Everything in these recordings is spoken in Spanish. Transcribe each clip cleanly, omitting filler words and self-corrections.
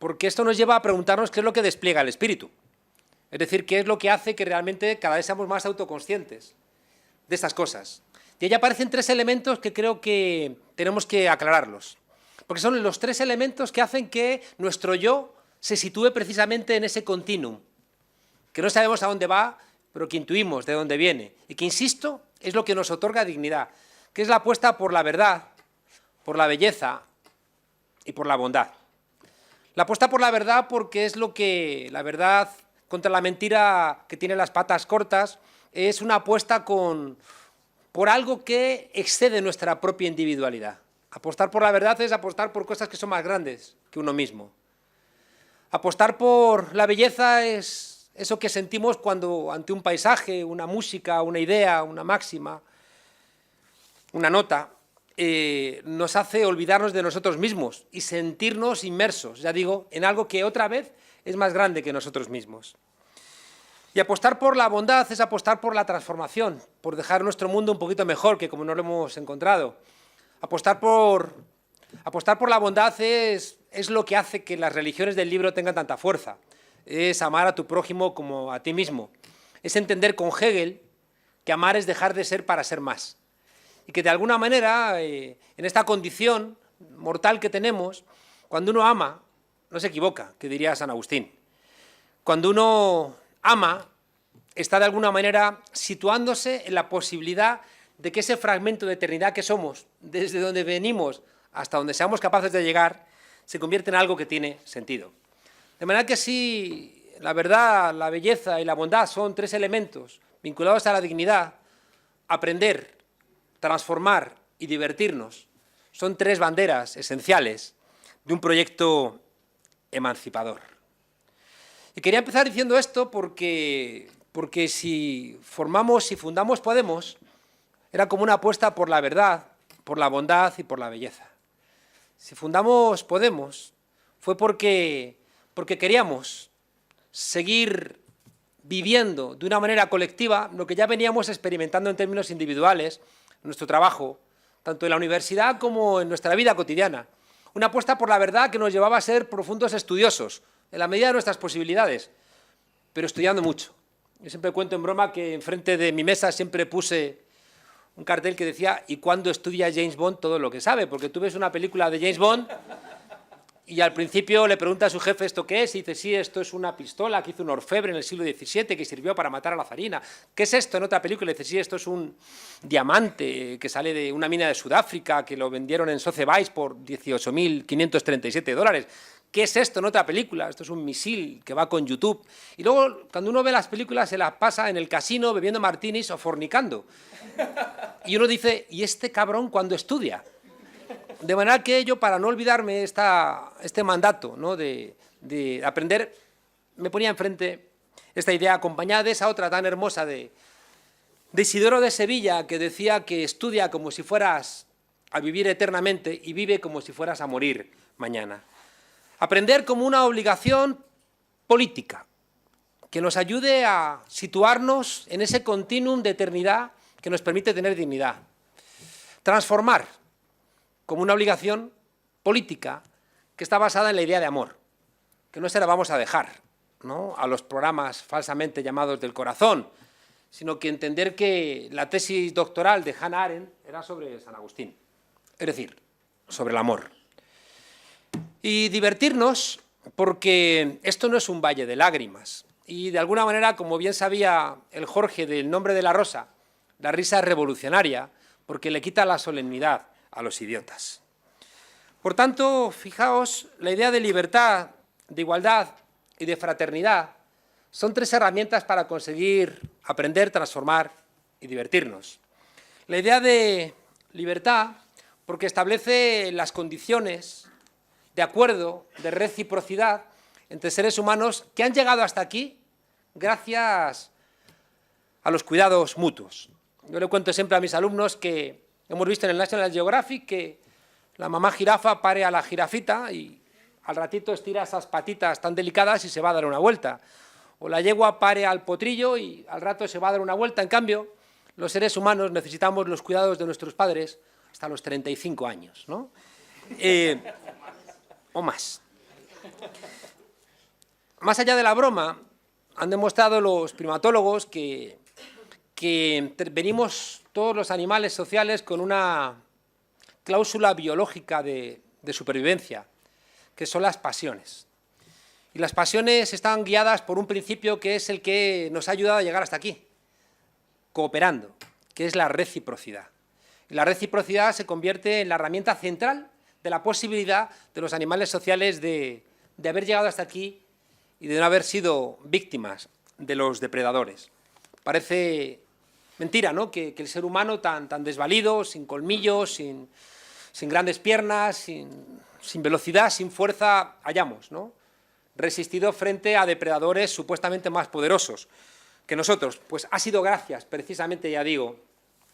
porque esto nos lleva a preguntarnos qué es lo que despliega el espíritu. Es decir, qué es lo que hace que realmente cada vez seamos más autoconscientes de estas cosas. Y ahí aparecen tres elementos que creo que tenemos que aclararlos, porque son los tres elementos que hacen que nuestro yo se sitúe precisamente en ese continuum, que no sabemos a dónde va, pero que intuimos de dónde viene, y que, insisto, es lo que nos otorga dignidad, que es la apuesta por la verdad, por la belleza y por la bondad. La apuesta por la verdad porque es lo que la verdad contra la mentira que tiene las patas cortas es una apuesta por algo que excede nuestra propia individualidad. Apostar por la verdad es apostar por cosas que son más grandes que uno mismo. Apostar por la belleza es eso que sentimos cuando ante un paisaje, una música, una idea, una máxima, una nota, nos hace olvidarnos de nosotros mismos y sentirnos inmersos, ya digo, en algo que otra vez es más grande que nosotros mismos. Y apostar por la bondad es apostar por la transformación, por dejar nuestro mundo un poquito mejor que como no lo hemos encontrado. Apostar por la bondad es lo que hace que las religiones del libro tengan tanta fuerza. Es amar a tu prójimo como a ti mismo. Es entender con Hegel que amar es dejar de ser para ser más. Y que de alguna manera, en esta condición mortal que tenemos, cuando uno ama, no se equivoca, que diría San Agustín. Cuando uno ama, está de alguna manera situándose en la posibilidad de que ese fragmento de eternidad que somos, desde donde venimos hasta donde seamos capaces de llegar, se convierte en algo que tiene sentido. De manera que si la verdad, la belleza y la bondad son tres elementos vinculados a la dignidad, aprender, transformar y divertirnos son tres banderas esenciales de un proyecto emancipador. Y quería empezar diciendo esto porque si fundamos Podemos, era como una apuesta por la verdad, por la bondad y por la belleza. Si fundamos Podemos fue porque queríamos seguir viviendo de una manera colectiva lo que ya veníamos experimentando en términos individuales, en nuestro trabajo, tanto en la universidad como en nuestra vida cotidiana. Una apuesta por la verdad que nos llevaba a ser profundos estudiosos, en la medida de nuestras posibilidades, pero estudiando mucho. Yo siempre cuento en broma que enfrente de mi mesa siempre puse un cartel que decía «¿Y cuándo estudia James Bond todo lo que sabe?», porque tú ves una película de James Bond y al principio le pregunta a su jefe ¿esto qué es? Y dice «sí, esto es una pistola que hizo un orfebre en el siglo XVII que sirvió para matar a la zarina». «¿Qué es esto?», en otra película le dice «sí, esto es un diamante que sale de una mina de Sudáfrica que lo vendieron en Sotheby's por $18.537». «¿Qué es esto?», en otra película «esto es un misil que va con YouTube». Y luego, cuando uno ve las películas, se las pasa en el casino bebiendo martinis o fornicando. Y uno dice ¿y este cabrón cuándo estudia? De manera que yo, para no olvidarme este mandato, ¿no?, de aprender, me ponía enfrente esta idea acompañada de esa otra tan hermosa de Isidoro de Sevilla, que decía que estudia como si fueras a vivir eternamente y vive como si fueras a morir mañana. Aprender como una obligación política que nos ayude a situarnos en ese continuum de eternidad que nos permite tener dignidad. Transformar como una obligación política que está basada en la idea de amor, que no se la vamos a dejar, ¿no?, a los programas falsamente llamados del corazón, sino que entender que la tesis doctoral de Hannah Arendt era sobre San Agustín, es decir, sobre el amor. Y divertirnos porque esto no es un valle de lágrimas. Y de alguna manera, como bien sabía el Jorge del Nombre de la Rosa, la risa es revolucionaria porque le quita la solemnidad a los idiotas. Por tanto, fijaos, la idea de libertad, de igualdad y de fraternidad son tres herramientas para conseguir aprender, transformar y divertirnos. La idea de libertad porque establece las condiciones de acuerdo, de reciprocidad entre seres humanos que han llegado hasta aquí gracias a los cuidados mutuos. Yo le cuento siempre a mis alumnos que hemos visto en el National Geographic que la mamá jirafa pare a la jirafita y al ratito estira esas patitas tan delicadas y se va a dar una vuelta. O la yegua pare al potrillo y al rato se va a dar una vuelta. En cambio, los seres humanos necesitamos los cuidados de nuestros padres hasta los 35 años, ¿no? O más. más allá de la broma, han demostrado los primatólogos que venimos todos los animales sociales con una cláusula biológica de supervivencia, que son las pasiones. Y las pasiones están guiadas por un principio que es el que nos ha ayudado a llegar hasta aquí, cooperando, que es la reciprocidad. Y la reciprocidad se convierte en la herramienta central de la posibilidad de los animales sociales de haber llegado hasta aquí y de no haber sido víctimas de los depredadores. Parece mentira, ¿no?, que el ser humano tan desvalido, sin colmillos, sin grandes piernas, sin velocidad, sin fuerza, hayamos, ¿no?, resistido frente a depredadores supuestamente más poderosos que nosotros. Pues ha sido gracias, precisamente, ya digo,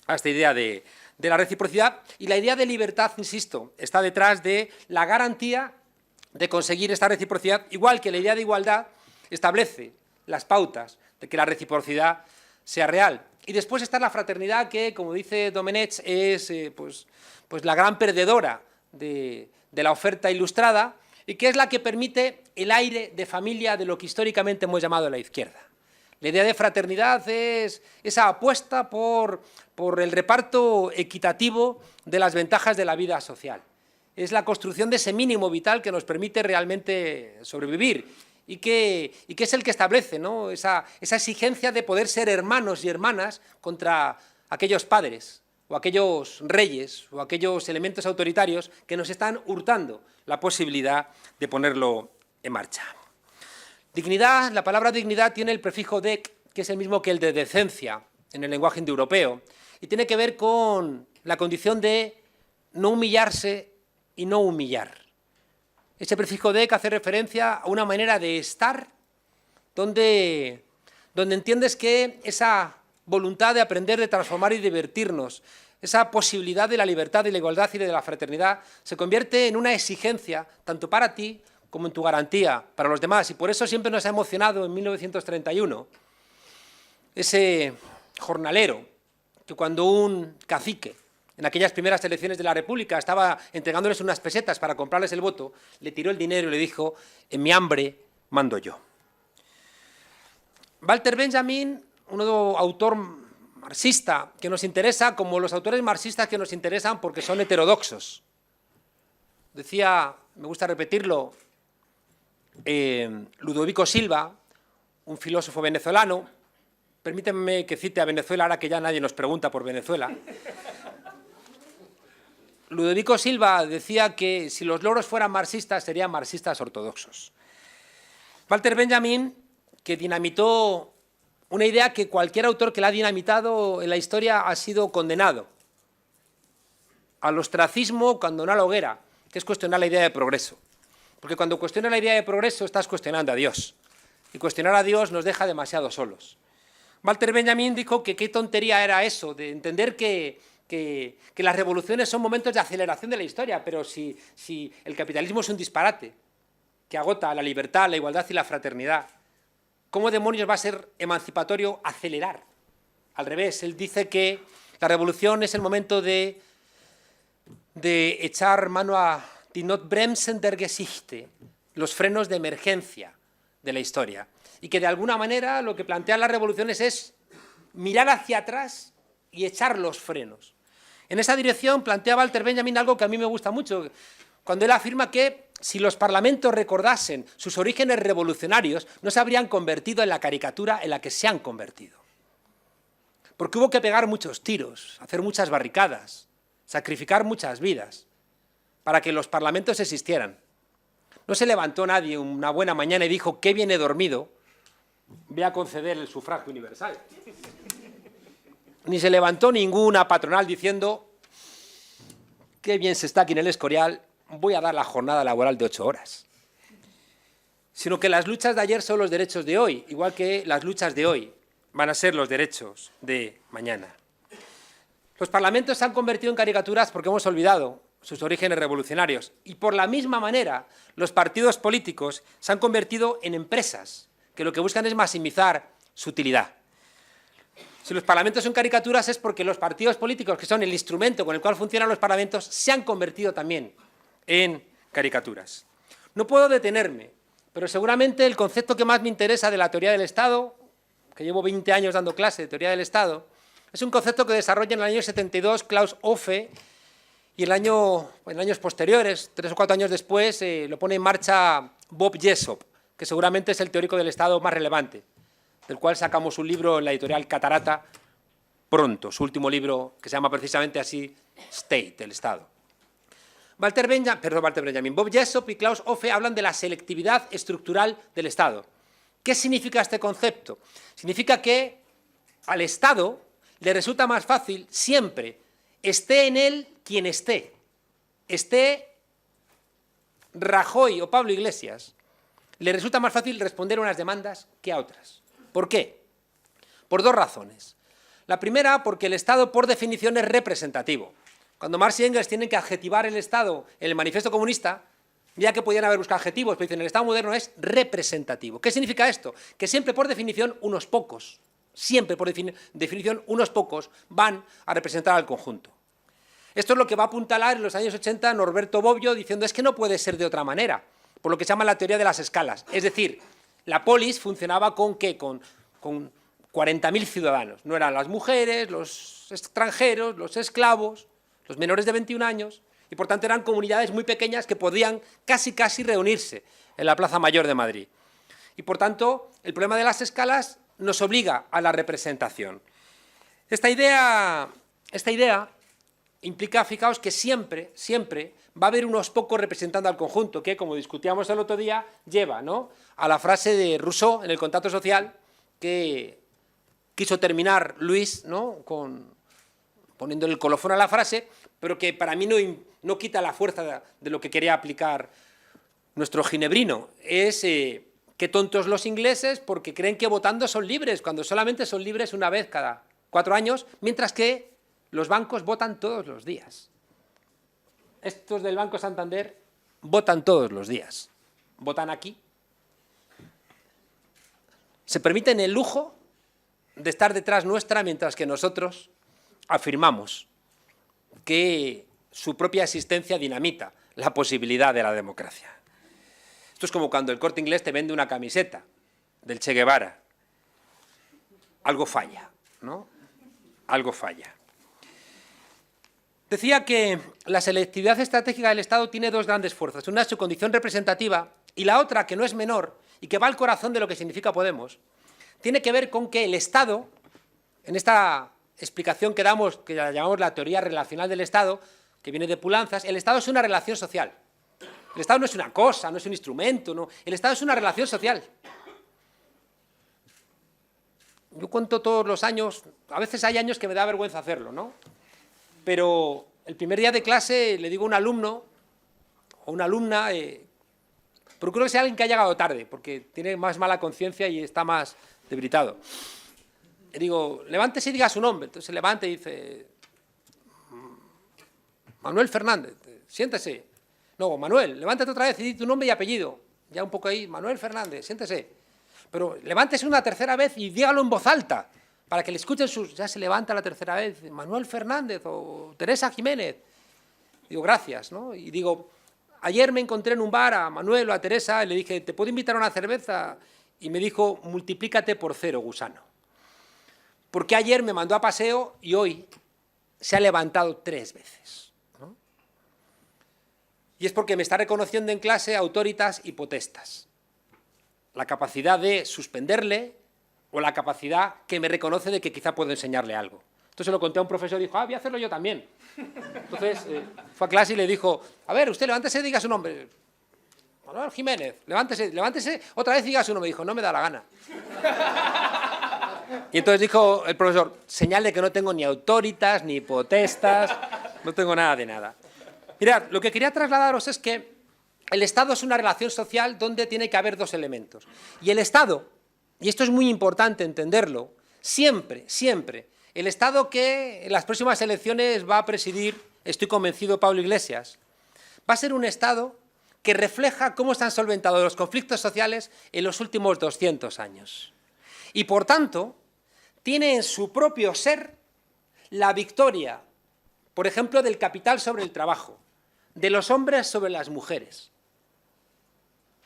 a esta idea de la reciprocidad, y la idea de libertad, insisto, está detrás de la garantía de conseguir esta reciprocidad, igual que la idea de igualdad establece las pautas de que la reciprocidad sea real. Y después está la fraternidad que, como dice Domenech, es pues la gran perdedora de la oferta ilustrada, y que es la que permite el aire de familia de lo que históricamente hemos llamado la izquierda. La idea de fraternidad es esa apuesta por el reparto equitativo de las ventajas de la vida social. Es la construcción de ese mínimo vital que nos permite realmente sobrevivir y que es el que establece, ¿no?, esa exigencia de poder ser hermanos y hermanas contra aquellos padres o aquellos reyes o aquellos elementos autoritarios que nos están hurtando la posibilidad de ponerlo en marcha. Dignidad, la palabra dignidad tiene el prefijo dec, que es el mismo que el de decencia en el lenguaje indoeuropeo, y tiene que ver con la condición de no humillarse y no humillar. Ese prefijo dec hace referencia a una manera de estar donde entiendes que esa voluntad de aprender, de transformar y divertirnos, esa posibilidad de la libertad, de la igualdad y de la fraternidad se convierte en una exigencia tanto para ti como en tu garantía para los demás. Y por eso siempre nos ha emocionado en 1931 ese jornalero que, cuando un cacique en aquellas primeras elecciones de la República estaba entregándoles unas pesetas para comprarles el voto, le tiró el dinero y le dijo: en mi hambre mando yo. Walter Benjamin, un autor marxista que nos interesa, como los autores marxistas que nos interesan porque son heterodoxos. Decía, me gusta repetirlo, Ludovico Silva, un filósofo venezolano. Permítanme que cite a Venezuela, ahora que ya nadie nos pregunta por Venezuela. Ludovico Silva decía que si los loros fueran marxistas, serían marxistas ortodoxos. Walter Benjamin, que dinamitó una idea que cualquier autor que la ha dinamitado en la historia ha sido condenado al ostracismo, cuando no a la hoguera, que es cuestionar la idea de progreso. Porque cuando cuestionas la idea de progreso estás cuestionando a Dios. Y cuestionar a Dios nos deja demasiado solos. Walter Benjamin dijo que qué tontería era eso, de entender que las revoluciones son momentos de aceleración de la historia, pero si el capitalismo es un disparate que agota la libertad, la igualdad y la fraternidad, ¿cómo demonios va a ser emancipatorio acelerar? Al revés, él dice que la revolución es el momento de echar mano a die Notbremsen der Geschichte, los frenos de emergencia de la historia. Y que de alguna manera lo que plantean las revoluciones es mirar hacia atrás y echar los frenos. En esa dirección plantea Walter Benjamin algo que a mí me gusta mucho, cuando él afirma que si los parlamentos recordasen sus orígenes revolucionarios, no se habrían convertido en la caricatura en la que se han convertido. Porque hubo que pegar muchos tiros, hacer muchas barricadas, sacrificar muchas vidas para que los parlamentos existieran. No se levantó nadie una buena mañana y dijo: qué bien he dormido, voy a conceder el sufragio universal. Ni se levantó ninguna patronal diciendo: qué bien se está aquí en el Escorial, voy a dar la jornada laboral de 8 horas. Sino que las luchas de ayer son los derechos de hoy, igual que las luchas de hoy van a ser los derechos de mañana. Los parlamentos se han convertido en caricaturas porque hemos olvidado sus orígenes revolucionarios, y por la misma manera los partidos políticos se han convertido en empresas que lo que buscan es maximizar su utilidad. Si los parlamentos son caricaturas es porque los partidos políticos, que son el instrumento con el cual funcionan los parlamentos, se han convertido también en caricaturas. No puedo detenerme, pero seguramente el concepto que más me interesa de la teoría del Estado, que llevo 20 años dando clase de teoría del Estado, es un concepto que desarrolla en el año 72 Klaus Hofe y en años posteriores, 3 o 4 años después, lo pone en marcha Bob Jessop, que seguramente es el teórico del Estado más relevante, del cual sacamos un libro en la editorial Catarata pronto, su último libro, que se llama precisamente así, State, el Estado. Bob Jessop y Klaus Hofe hablan de la selectividad estructural del Estado. ¿Qué significa este concepto? Significa que al Estado le resulta más fácil siempre, esté en él quien esté Rajoy o Pablo Iglesias, le resulta más fácil responder a unas demandas que a otras. ¿Por qué? Por dos razones. La primera, porque el Estado, por definición, es representativo. Cuando Marx y Engels tienen que adjetivar el Estado en el Manifiesto Comunista, ya que podían haber buscado adjetivos, pero dicen el Estado moderno es representativo. ¿Qué significa esto? Que siempre, por definición, unos pocos, siempre, por definición, unos pocos van a representar al conjunto. Esto es lo que va a apuntalar en los años 80 Norberto Bobbio, diciendo es que no puede ser de otra manera, por lo que se llama la teoría de las escalas. Es decir, la polis funcionaba ¿con qué? Con 40.000 ciudadanos. No eran las mujeres, los extranjeros, los esclavos, los menores de 21 años, y por tanto eran comunidades muy pequeñas que podían casi reunirse en la Plaza Mayor de Madrid. Y por tanto, el problema de las escalas nos obliga a la representación. Esta idea implica, fijaos, que siempre va a haber unos pocos representando al conjunto, que, como discutíamos el otro día, lleva, ¿no?, a la frase de Rousseau en el Contrato Social, que quiso terminar Luis, ¿no?, poniendo el colofón a la frase, pero que para mí no quita la fuerza de lo que quería aplicar nuestro ginebrino. Es qué tontos los ingleses porque creen que votando son libres, cuando solamente son libres una vez cada 4 años, mientras que los bancos votan todos los días. Estos del Banco Santander votan todos los días. Votan aquí. Se permiten el lujo de estar detrás nuestra mientras que nosotros afirmamos que su propia existencia dinamita la posibilidad de la democracia. Esto es como cuando el Corte Inglés te vende una camiseta del Che Guevara. Algo falla, ¿no? Algo falla. Decía que la selectividad estratégica del Estado tiene dos grandes fuerzas. Una es su condición representativa y la otra, que no es menor y que va al corazón de lo que significa Podemos, tiene que ver con que el Estado, en esta explicación que damos, que la llamamos la teoría relacional del Estado, que viene de Pulanzas, el Estado es una relación social. El Estado no es una cosa, no es un instrumento, no. El Estado es una relación social. Yo cuento todos los años, a veces hay años que me da vergüenza hacerlo, ¿no? Pero el primer día de clase le digo a un alumno o una alumna, procuro que sea alguien que ha llegado tarde, porque tiene más mala conciencia y está más debilitado. Le digo, levántese y diga su nombre. Entonces se levanta y dice, Manuel Fernández, siéntese. No, Manuel, levántate otra vez y di tu nombre y apellido. Ya un poco ahí, Manuel Fernández, siéntese. Pero levántese una tercera vez y dígalo en voz alta, para que le escuchen sus... Ya se levanta la tercera vez, Manuel Fernández o Teresa Jiménez. Digo, gracias, ¿no? Y digo, ayer me encontré en un bar a Manuel o a Teresa y le dije, ¿te puedo invitar a una cerveza? Y me dijo, multiplícate por 0, gusano. Porque ayer me mandó a paseo y hoy se ha levantado 3 veces, ¿no? Y es porque me está reconociendo en clase autoritas y potestas. La capacidad de suspenderle o la capacidad que me reconoce de que quizá puedo enseñarle algo. Entonces se lo conté a un profesor y dijo, voy a hacerlo yo también. Entonces fue a clase y le dijo, a ver, usted levántese y diga su nombre. Manuel Jiménez, levántese otra vez y diga su nombre. Dijo, no me da la gana. Y entonces dijo el profesor, señale que no tengo ni autoritas, ni potestas, no tengo nada de nada. Mirad, lo que quería trasladaros es que el Estado es una relación social donde tiene que haber 2 elementos. Y el Estado, y esto es muy importante entenderlo, siempre, el Estado que en las próximas elecciones va a presidir, estoy convencido, Pablo Iglesias, va a ser un Estado que refleja cómo se han solventado los conflictos sociales en los últimos 200 años. Y por tanto, tiene en su propio ser la victoria, por ejemplo, del capital sobre el trabajo, de los hombres sobre las mujeres.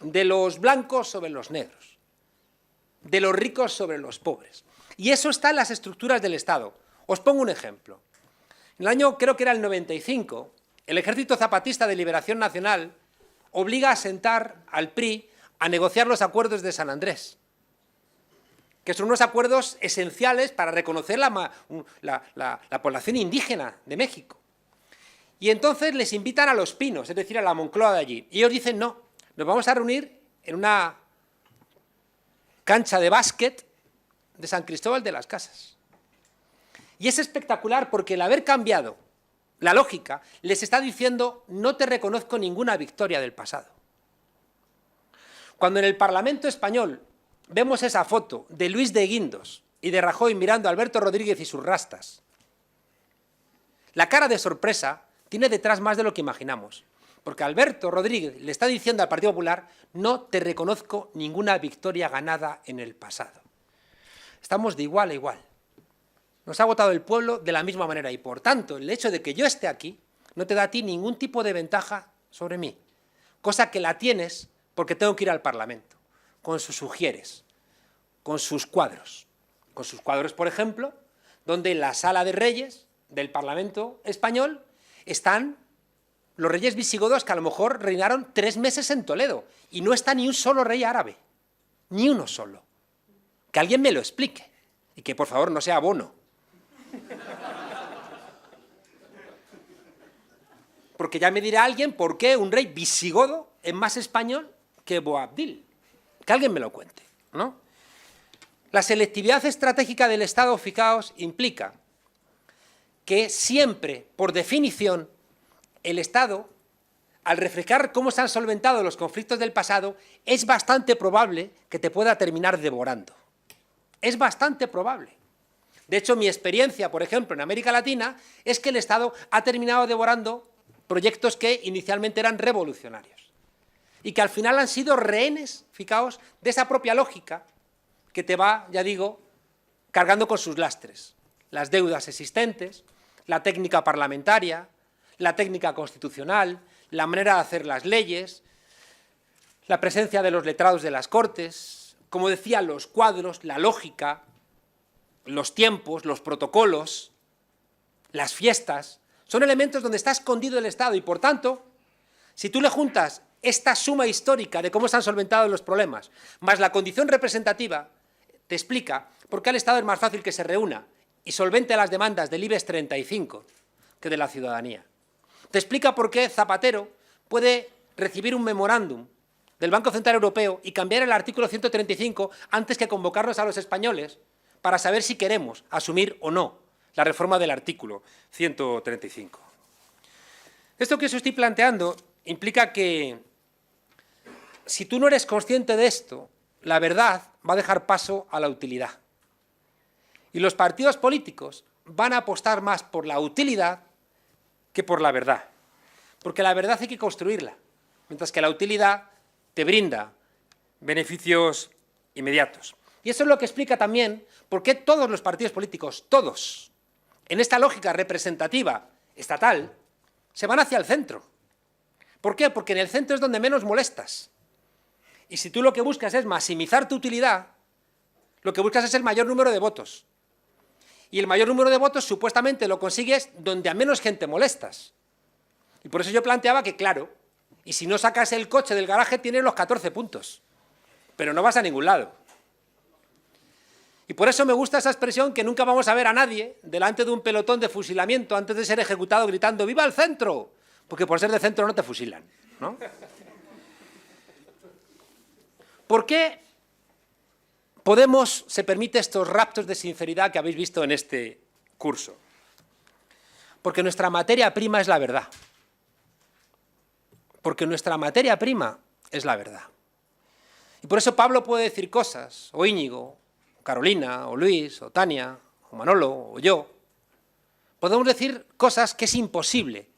de los blancos sobre los negros, de los ricos sobre los pobres. Y eso está en las estructuras del Estado. Os pongo un ejemplo. En el año, creo que era el 95, el Ejército Zapatista de Liberación Nacional obliga a sentar al PRI a negociar los acuerdos de San Andrés, que son unos acuerdos esenciales para reconocer la población indígena de México. Y entonces les invitan a Los Pinos, es decir, a la Moncloa de allí. Y ellos dicen, no, nos vamos a reunir en una cancha de básquet de San Cristóbal de las Casas. Y es espectacular porque el haber cambiado la lógica les está diciendo, no te reconozco ninguna victoria del pasado. Cuando en el Parlamento español vemos esa foto de Luis de Guindos y de Rajoy mirando a Alberto Rodríguez y sus rastas, la cara de sorpresa tiene detrás más de lo que imaginamos, porque Alberto Rodríguez le está diciendo al Partido Popular, no te reconozco ninguna victoria ganada en el pasado. Estamos de igual a igual. Nos ha votado el pueblo de la misma manera y, por tanto, el hecho de que yo esté aquí no te da a ti ningún tipo de ventaja sobre mí, cosa que la tienes porque tengo que ir al Parlamento, con sus sugieres, con sus cuadros, por ejemplo, donde en la sala de reyes del Parlamento español están los reyes visigodos que a lo mejor reinaron 3 meses en Toledo y no está ni un solo rey árabe, ni uno solo. Que alguien me lo explique y que por favor no sea Bono. Porque ya me dirá alguien por qué un rey visigodo es más español que Boabdil. Que alguien me lo cuente, ¿no? La selectividad estratégica del Estado, fijaos, implica que siempre, por definición, el Estado, al reflejar cómo se han solventado los conflictos del pasado, es bastante probable que te pueda terminar devorando. Es bastante probable. De hecho, mi experiencia, por ejemplo, en América Latina, es que el Estado ha terminado devorando proyectos que inicialmente eran revolucionarios y que al final han sido rehenes, fijaos, de esa propia lógica que te va, ya digo, cargando con sus lastres. Las deudas existentes, la técnica parlamentaria, la técnica constitucional, la manera de hacer las leyes, la presencia de los letrados de las Cortes, como decía, los cuadros, la lógica, los tiempos, los protocolos, las fiestas, son elementos donde está escondido el Estado y, por tanto, si tú le juntas esta suma histórica de cómo se han solventado los problemas, más la condición representativa, te explica por qué al Estado es más fácil que se reúna y solvente las demandas del IBEX 35 que de la ciudadanía. Te explica por qué Zapatero puede recibir un memorándum del Banco Central Europeo y cambiar el artículo 135 antes que convocarnos a los españoles para saber si queremos asumir o no la reforma del artículo 135. Esto que os estoy planteando implica que si tú no eres consciente de esto, la verdad va a dejar paso a la utilidad. Y los partidos políticos van a apostar más por la utilidad que por la verdad. Porque la verdad hay que construirla, mientras que la utilidad te brinda beneficios inmediatos. Y eso es lo que explica también por qué todos los partidos políticos, todos, en esta lógica representativa estatal, se van hacia el centro. ¿Por qué? Porque en el centro es donde menos molestas. Y si tú lo que buscas es maximizar tu utilidad, lo que buscas es el mayor número de votos. Y el mayor número de votos supuestamente lo consigues donde a menos gente molestas. Y por eso yo planteaba que, claro, y si no sacas el coche del garaje tienes los 14 puntos, pero no vas a ningún lado. Y por eso me gusta esa expresión que nunca vamos a ver a nadie delante de un pelotón de fusilamiento antes de ser ejecutado gritando ¡viva el centro! Porque por ser de centro no te fusilan, ¿no? ¿Por qué Podemos se permite estos raptos de sinceridad que habéis visto en este curso? Porque nuestra materia prima es la verdad. Porque nuestra materia prima es la verdad. Y por eso Pablo puede decir cosas, o Íñigo, o Carolina, o Luis, o Tania, o Manolo, o yo. Podemos decir cosas que es imposible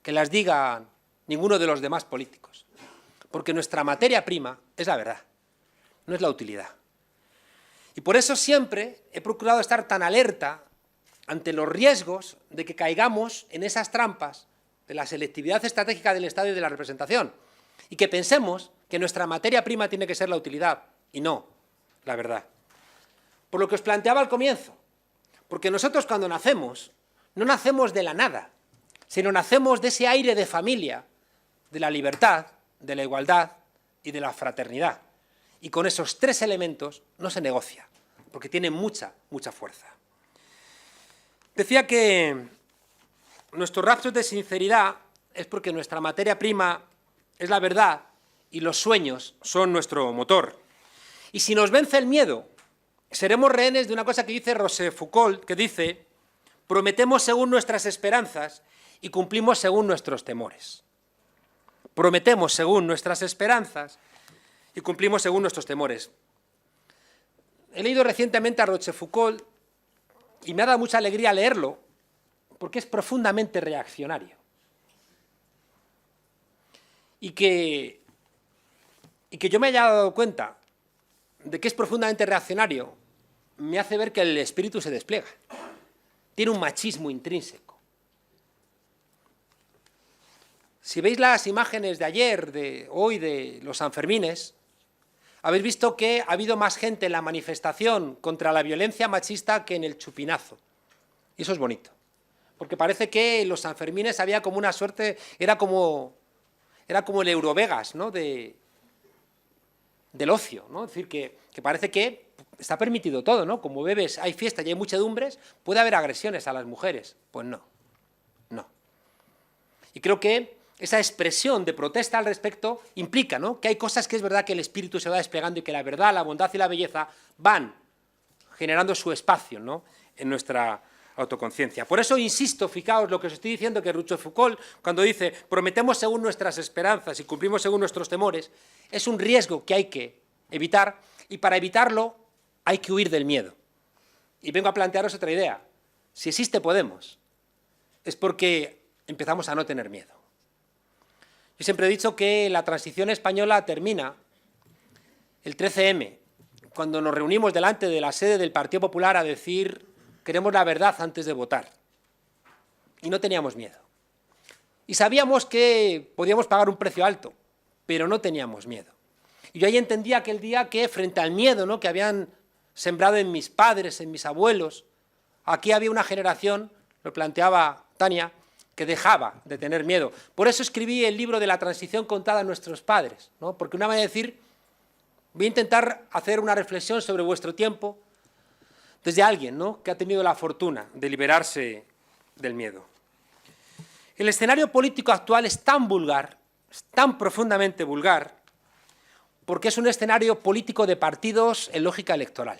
que las diga ninguno de los demás políticos. Porque nuestra materia prima es la verdad, no es la utilidad. Y por eso siempre he procurado estar tan alerta ante los riesgos de que caigamos en esas trampas de la selectividad estratégica del Estado y de la representación, y que pensemos que nuestra materia prima tiene que ser la utilidad y no la verdad. Por lo que os planteaba al comienzo, porque nosotros cuando nacemos, no nacemos de la nada, sino nacemos de ese aire de familia, de la libertad, de la igualdad y de la fraternidad. Y con esos tres elementos no se negocia, porque tiene mucha fuerza. Decía que nuestros raptos de sinceridad es porque nuestra materia prima es la verdad y los sueños son nuestro motor. Y si nos vence el miedo, seremos rehenes de una cosa que dice Rochefoucauld, que dice: prometemos según nuestras esperanzas y cumplimos según nuestros temores. Prometemos según nuestras esperanzas y cumplimos según nuestros temores. He leído recientemente a Rochefoucauld y me ha dado mucha alegría leerlo, porque es profundamente reaccionario. Y que yo me haya dado cuenta de que es profundamente reaccionario me hace ver que el espíritu se despliega. Tiene un machismo intrínseco. Si veis las imágenes de ayer, de hoy, de los Sanfermines, habéis visto que ha habido más gente en la manifestación contra la violencia machista que en el chupinazo. Y eso es bonito, porque parece que en los Sanfermines había como una suerte, era como el Eurovegas, ¿no?, del ocio, ¿no? Es decir, que parece que está permitido todo, ¿no? Como bebes, hay fiestas y hay muchedumbres, puede haber agresiones a las mujeres. Pues no. Y creo que esa expresión de protesta al respecto implica, ¿no?, que hay cosas que es verdad que el espíritu se va desplegando y que la verdad, la bondad y la belleza van generando su espacio, ¿no?, en nuestra autoconciencia. Por eso insisto, fijaos lo que os estoy diciendo, que Rochefoucauld, cuando dice prometemos según nuestras esperanzas y cumplimos según nuestros temores, es un riesgo que hay que evitar, y para evitarlo hay que huir del miedo. Y vengo a plantearos otra idea. Si existe Podemos, es porque empezamos a no tener miedo. Yo siempre he dicho que la transición española termina el 13M, cuando nos reunimos delante de la sede del Partido Popular a decir: queremos la verdad antes de votar. Y no teníamos miedo. Y sabíamos que podíamos pagar un precio alto, pero no teníamos miedo. Y yo ahí entendía aquel día que frente al miedo, ¿no?, que habían sembrado en mis padres, en mis abuelos, aquí había una generación, lo planteaba Tania, que dejaba de tener miedo. Por eso escribí el libro de la transición contada a nuestros padres, ¿no?, porque una manera de decir, voy a intentar hacer una reflexión sobre vuestro tiempo desde alguien, ¿no?, que ha tenido la fortuna de liberarse del miedo. El escenario político actual es tan vulgar, es tan profundamente vulgar, porque es un escenario político de partidos en lógica electoral.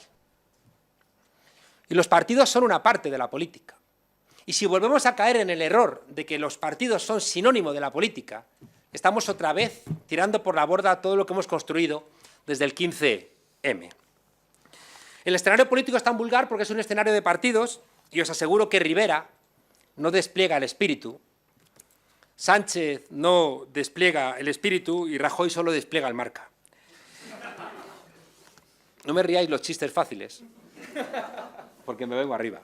Y los partidos son una parte de la política. Y si volvemos a caer en el error de que los partidos son sinónimo de la política, estamos otra vez tirando por la borda todo lo que hemos construido desde el 15M. El escenario político es tan vulgar porque es un escenario de partidos, y os aseguro que Rivera no despliega el espíritu, Sánchez no despliega el espíritu y Rajoy solo despliega el marca. No me riáis los chistes fáciles, porque me vengo arriba.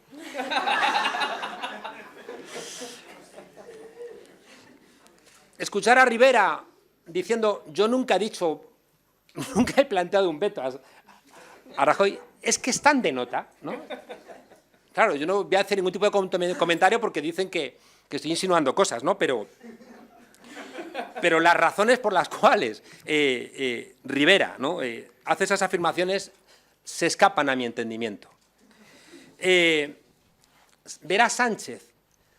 Escuchar a Rivera diciendo: yo nunca he dicho, nunca he planteado un veto a Rajoy, es que están de nota, ¿no? Claro, yo no voy a hacer ningún tipo de comentario porque dicen que estoy insinuando cosas, ¿no? Pero las razones por las cuales Rivera, ¿no?, hace esas afirmaciones se escapan a mi entendimiento. Ver a Sánchez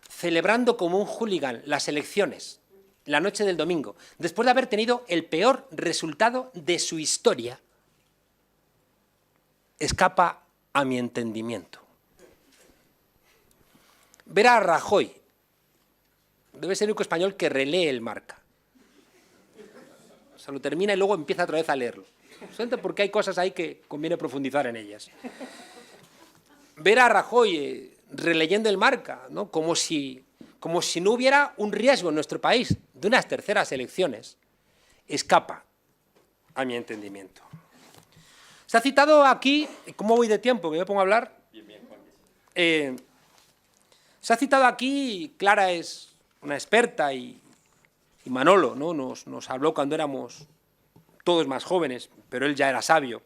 celebrando como un hooligan las elecciones la noche del domingo, después de haber tenido el peor resultado de su historia, escapa a mi entendimiento. Ver a Rajoy, debe ser el único español que relee el marca. O sea, lo termina y luego empieza otra vez a leerlo. Solamente porque hay cosas ahí que conviene profundizar en ellas. Ver a Rajoy releyendo el marca, ¿no?, como si no hubiera un riesgo en nuestro país de unas terceras elecciones, escapa a mi entendimiento. Se ha citado aquí, ¿cómo voy de tiempo? ¿Que me pongo a hablar? Bien, Juan. Se ha citado aquí, Clara es una experta y Manolo, ¿no?, nos habló cuando éramos todos más jóvenes, pero él ya era sabio,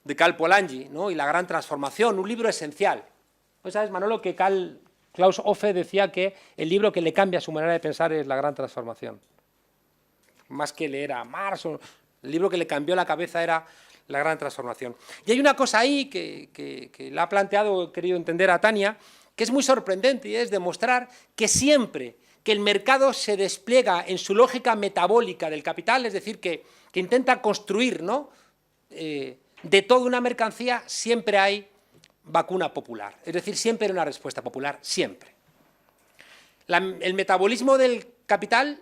de Karl Polanyi, ¿no? Y la gran transformación, un libro esencial. Pues sabes, Manolo, que Klaus Offe decía que el libro que le cambia su manera de pensar es La gran transformación. Más que leer a Marx, el libro que le cambió la cabeza era La gran transformación. Y hay una cosa ahí que la ha planteado, he querido entender a Tania, que es muy sorprendente, y es demostrar que siempre que el mercado se despliega en su lógica metabólica del capital, es decir, que intenta construir, ¿no?, de toda una mercancía, siempre hay vacuna popular, es decir, siempre hay una respuesta popular, siempre. El metabolismo del capital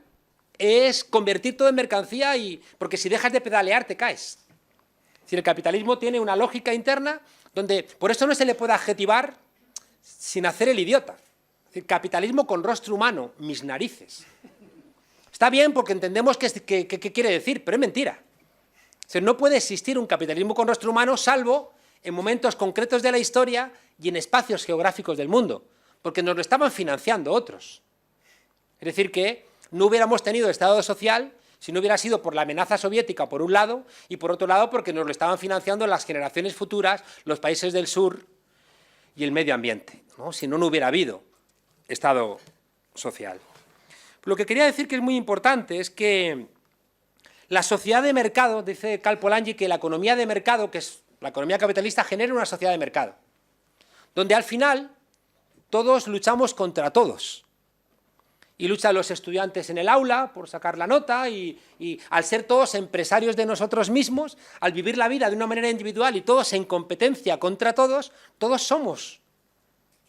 es convertir todo en mercancía, porque si dejas de pedalear te caes. Es decir, el capitalismo tiene una lógica interna donde, por eso no se le puede adjetivar sin hacer el idiota. Es decir, capitalismo con rostro humano, mis narices. Está bien porque entendemos qué quiere decir, pero es mentira. O sea, no puede existir un capitalismo con rostro humano salvo en momentos concretos de la historia y en espacios geográficos del mundo, porque nos lo estaban financiando otros. Es decir, que no hubiéramos tenido Estado social si no hubiera sido por la amenaza soviética por un lado y por otro lado porque nos lo estaban financiando las generaciones futuras, los países del sur y el medio ambiente, ¿no? Si no, no hubiera habido Estado social. Lo que quería decir que es muy importante es que la sociedad de mercado, dice Karl Polanyi, que la economía de mercado, que es la economía capitalista, genera una sociedad de mercado, donde al final todos luchamos contra todos. Y luchan los estudiantes en el aula por sacar la nota y al ser todos empresarios de nosotros mismos, al vivir la vida de una manera individual y todos en competencia contra todos, todos somos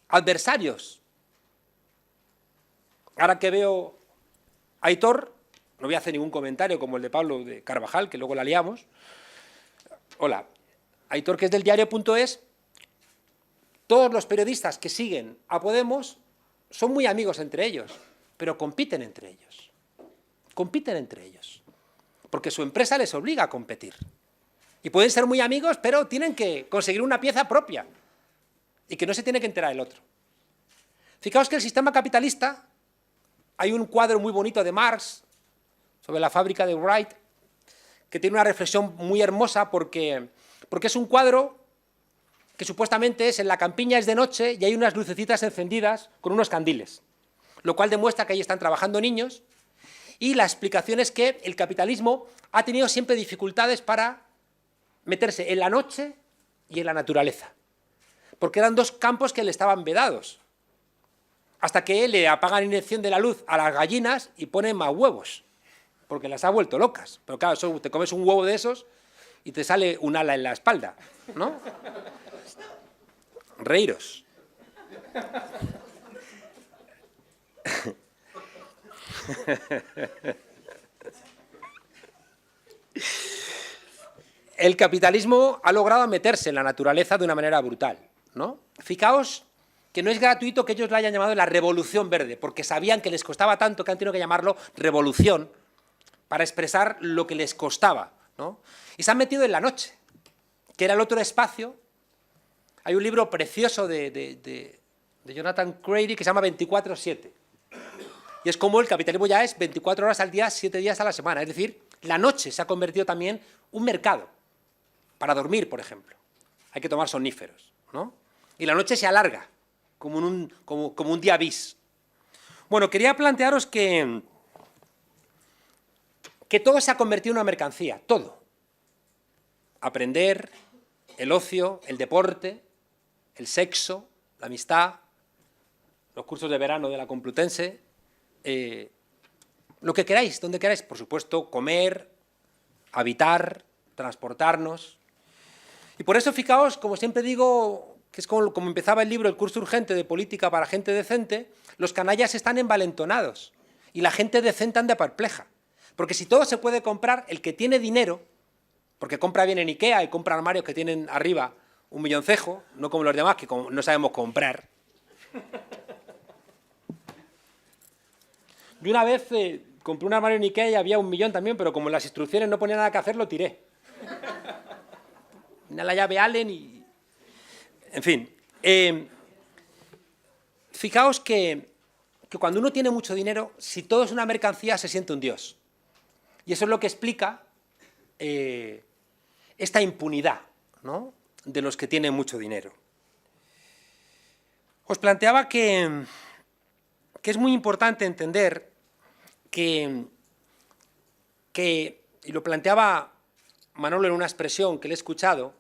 adversarios. Ahora que veo a Aitor, no voy a hacer ningún comentario como el de Pablo de Carvajal, que luego la liamos. Hola, Aitor, que es del diario.es, todos los periodistas que siguen a Podemos son muy amigos entre ellos, pero compiten entre ellos. Compiten entre ellos. Porque su empresa les obliga a competir. Y pueden ser muy amigos, pero tienen que conseguir una pieza propia y que no se tiene que enterar el otro. Fijaos que el sistema capitalista, hay un cuadro muy bonito de Marx sobre la fábrica de Wright, que tiene una reflexión muy hermosa porque es un cuadro que supuestamente es en la campiña, es de noche y hay unas lucecitas encendidas con unos candiles, lo cual demuestra que ahí están trabajando niños, y la explicación es que el capitalismo ha tenido siempre dificultades para meterse en la noche y en la naturaleza, porque eran dos campos que le estaban vedados, hasta que le apagan inyección de la luz a las gallinas y ponen más huevos, porque las ha vuelto locas. Pero claro, te comes un huevo de esos y te sale un ala en la espalda, ¿no? Reíros. El capitalismo ha logrado meterse en la naturaleza de una manera brutal, ¿no? Fijaos que no es gratuito que ellos la hayan llamado la revolución verde, porque sabían que les costaba tanto que han tenido que llamarlo revolución para expresar lo que les costaba, ¿no? Y se han metido en la noche, que era el otro espacio. Hay un libro precioso de Jonathan Crady que se llama 24/7. Y es como el capitalismo ya es 24 horas al día, 7 días a la semana. Es decir, la noche se ha convertido también en un mercado para dormir, por ejemplo. Hay que tomar somníferos, ¿no? Y la noche se alarga, como un día bis. Bueno, quería plantearos que todo se ha convertido en una mercancía, todo. Aprender, el ocio, el deporte, el sexo, la amistad, los cursos de verano de la Complutense, lo que queráis, donde queráis, por supuesto, comer, habitar, transportarnos. Y por eso, fijaos, como siempre digo, que es como empezaba el libro, el curso urgente de política para gente decente, los canallas están envalentonados y la gente decente anda perpleja. Porque si todo se puede comprar, el que tiene dinero, porque compra bien en Ikea y compra armarios que tienen arriba un milloncejo, no como los demás que no sabemos comprar. Yo una vez compré un armario en Ikea y había 1 millón también, pero como en las instrucciones no ponía nada que hacer, lo tiré. Tenía la llave Allen y... En fin. Fijaos que cuando uno tiene mucho dinero, si todo es una mercancía, se siente un dios. Y eso es lo que explica esta impunidad, ¿no?, de los que tienen mucho dinero. Os planteaba que es muy importante entender que, y lo planteaba Manolo en una expresión que le he escuchado,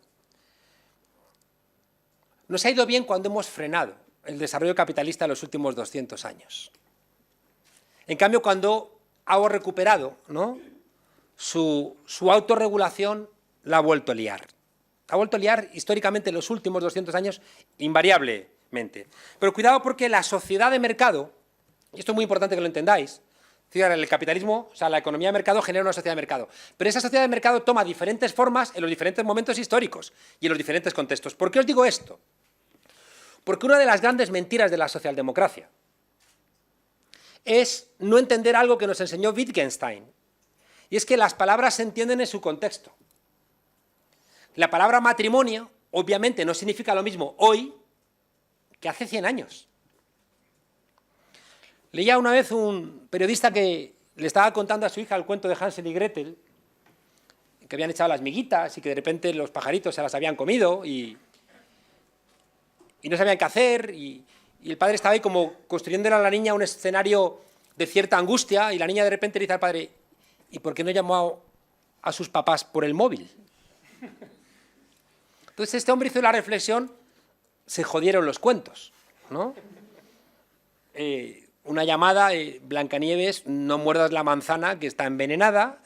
nos ha ido bien cuando hemos frenado el desarrollo capitalista en los últimos 200 años. En cambio, cuando ha recuperado, ¿no?, su autorregulación, la ha vuelto a liar. Ha vuelto a liar históricamente en los últimos 200 años invariablemente. Pero cuidado, porque la sociedad de mercado, y esto es muy importante que lo entendáis, el capitalismo, o sea, la economía de mercado genera una sociedad de mercado, pero esa sociedad de mercado toma diferentes formas en los diferentes momentos históricos y en los diferentes contextos. ¿Por qué os digo esto? Porque una de las grandes mentiras de la socialdemocracia es no entender algo que nos enseñó Wittgenstein, y es que las palabras se entienden en su contexto. La palabra matrimonio, obviamente, no significa lo mismo hoy que hace 100 años. Leía una vez un periodista que le estaba contando a su hija el cuento de Hansel y Gretel, que habían echado las miguitas y que de repente los pajaritos se las habían comido y no sabían qué hacer, y el padre estaba ahí como construyéndole a la niña un escenario de cierta angustia, y la niña de repente le dice al padre: ¿y por qué no llamó a sus papás por el móvil? Entonces este hombre hizo la reflexión: se jodieron los cuentos, ¿no? Una llamada, Blancanieves, no muerdas la manzana que está envenenada.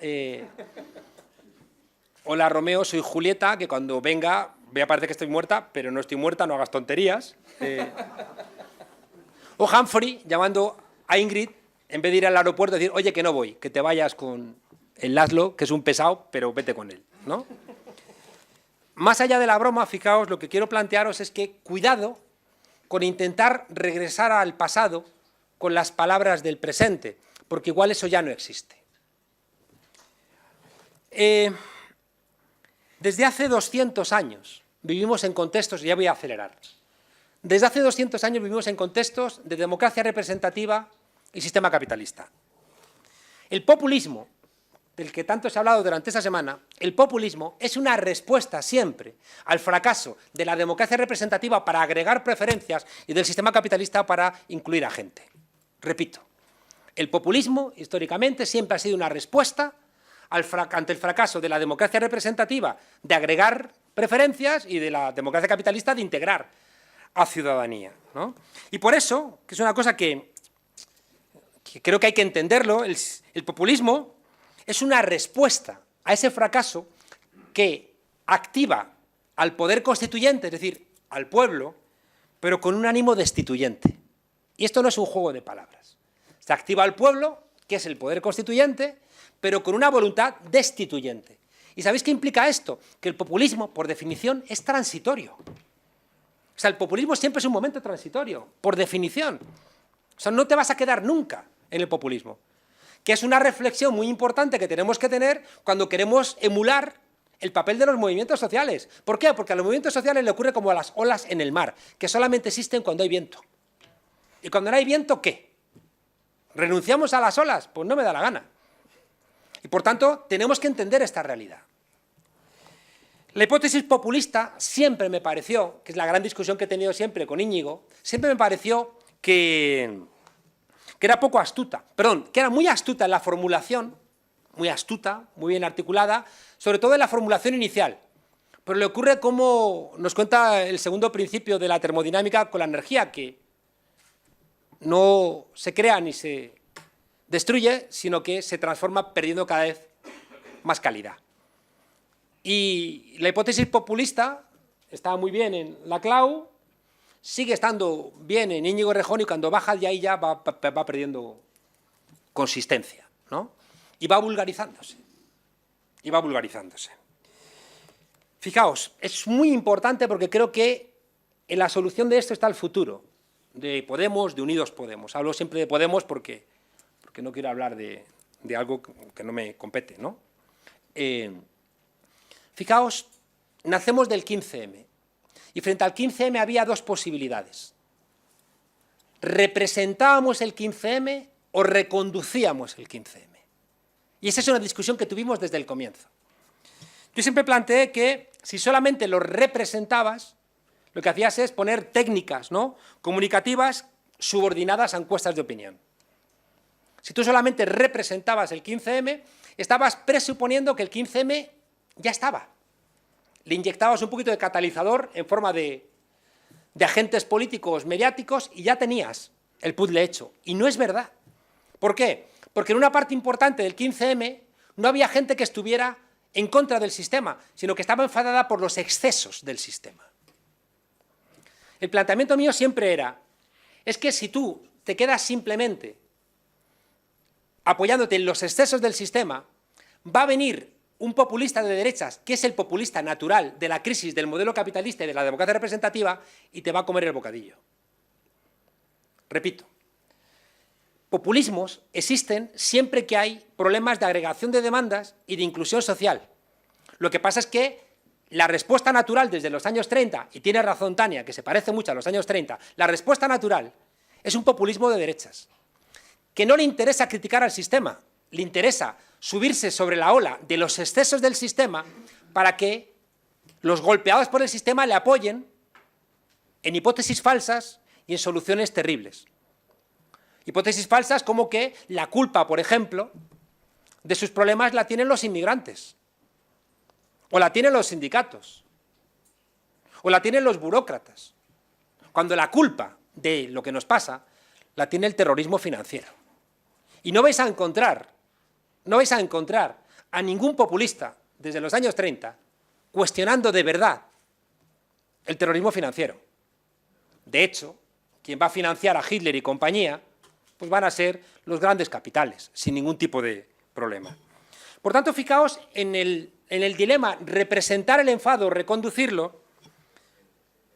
Hola Romeo, soy Julieta, que cuando venga, vea, parece que estoy muerta, pero no estoy muerta, no hagas tonterías. O Humphrey llamando a Ingrid, en vez de ir al aeropuerto, decir: oye, que no voy, que te vayas con el Laszlo, que es un pesado, pero vete con él, ¿no? Más allá de la broma, fijaos, lo que quiero plantearos es que cuidado con intentar regresar al pasado con las palabras del presente, porque igual eso ya no existe. Desde hace 200 años vivimos en contextos, ya voy a acelerar, desde hace 200 años vivimos en contextos de democracia representativa y sistema capitalista. El populismo, del que tanto se ha hablado durante esta semana, el populismo es una respuesta siempre al fracaso de la democracia representativa para agregar preferencias y del sistema capitalista para incluir a gente. Repito, el populismo históricamente siempre ha sido una respuesta ante el fracaso de la democracia representativa de agregar preferencias y de la democracia capitalista de integrar a ciudadanía, ¿no? Y por eso, que es una cosa que creo que hay que entenderlo, el populismo es una respuesta a ese fracaso que activa al poder constituyente, es decir, al pueblo, pero con un ánimo destituyente. Y esto no es un juego de palabras. Se activa al pueblo, que es el poder constituyente, pero con una voluntad destituyente. ¿Y sabéis qué implica esto? Que el populismo, por definición, es transitorio. O sea, el populismo siempre es un momento transitorio, por definición. O sea, no te vas a quedar nunca en el populismo, que es una reflexión muy importante que tenemos que tener cuando queremos emular el papel de los movimientos sociales. ¿Por qué? Porque a los movimientos sociales le ocurre como a las olas en el mar, que solamente existen cuando hay viento. ¿Y cuando no hay viento, qué? ¿Renunciamos a las olas? Pues no me da la gana. Y por tanto, tenemos que entender esta realidad. La hipótesis populista siempre me pareció, que es la gran discusión que he tenido siempre con Íñigo, siempre me pareció que era poco astuta, perdón, que era muy astuta en la formulación, muy astuta, muy bien articulada, sobre todo en la formulación inicial. Pero le ocurre como nos cuenta el segundo principio de la termodinámica con la energía, que no se crea ni se destruye, sino que se transforma perdiendo cada vez más calidad. Y la hipótesis populista estaba muy bien en Laclau, sigue estando bien en Íñigo Errejón, y cuando baja de ahí ya va perdiendo consistencia, ¿no? Y va vulgarizándose. Y va vulgarizándose. Fijaos, es muy importante porque creo que en la solución de esto está el futuro de Podemos, de Unidos Podemos. Hablo siempre de Podemos porque no quiero hablar de algo que no me compete, ¿no? Fijaos, nacemos del 15M. Y frente al 15M había dos posibilidades. ¿Representábamos el 15M o reconducíamos el 15M? Y esa es una discusión que tuvimos desde el comienzo. Yo siempre planteé que si solamente lo representabas, lo que hacías es poner técnicas, ¿no?, comunicativas subordinadas a encuestas de opinión. Si tú solamente representabas el 15M, estabas presuponiendo que el 15M ya estaba. Le inyectabas un poquito de catalizador en forma de agentes políticos mediáticos y ya tenías el puzzle hecho. Y no es verdad. ¿Por qué? Porque en una parte importante del 15M no había gente que estuviera en contra del sistema, sino que estaba enfadada por los excesos del sistema. El planteamiento mío siempre era, es que si tú te quedas simplemente apoyándote en los excesos del sistema, va a venir un populista de derechas, que es el populista natural de la crisis del modelo capitalista y de la democracia representativa, y te va a comer el bocadillo. Repito, populismos existen siempre que hay problemas de agregación de demandas y de inclusión social. Lo que pasa es que la respuesta natural desde los años 30, y tiene razón Tania, que se parece mucho a los años 30, la respuesta natural es un populismo de derechas, que no le interesa criticar al sistema, le interesa subirse sobre la ola de los excesos del sistema para que los golpeados por el sistema le apoyen en hipótesis falsas y en soluciones terribles. Hipótesis falsas como que la culpa, por ejemplo, de sus problemas la tienen los inmigrantes, o la tienen los sindicatos, o la tienen los burócratas, cuando la culpa de lo que nos pasa la tiene el terrorismo financiero. Y no vais a encontrar a ningún populista desde los años 30 cuestionando de verdad el terrorismo financiero. De hecho, quien va a financiar a Hitler y compañía, pues van a ser los grandes capitales, sin ningún tipo de problema. Por tanto, fijaos en el dilema representar el enfado o reconducirlo.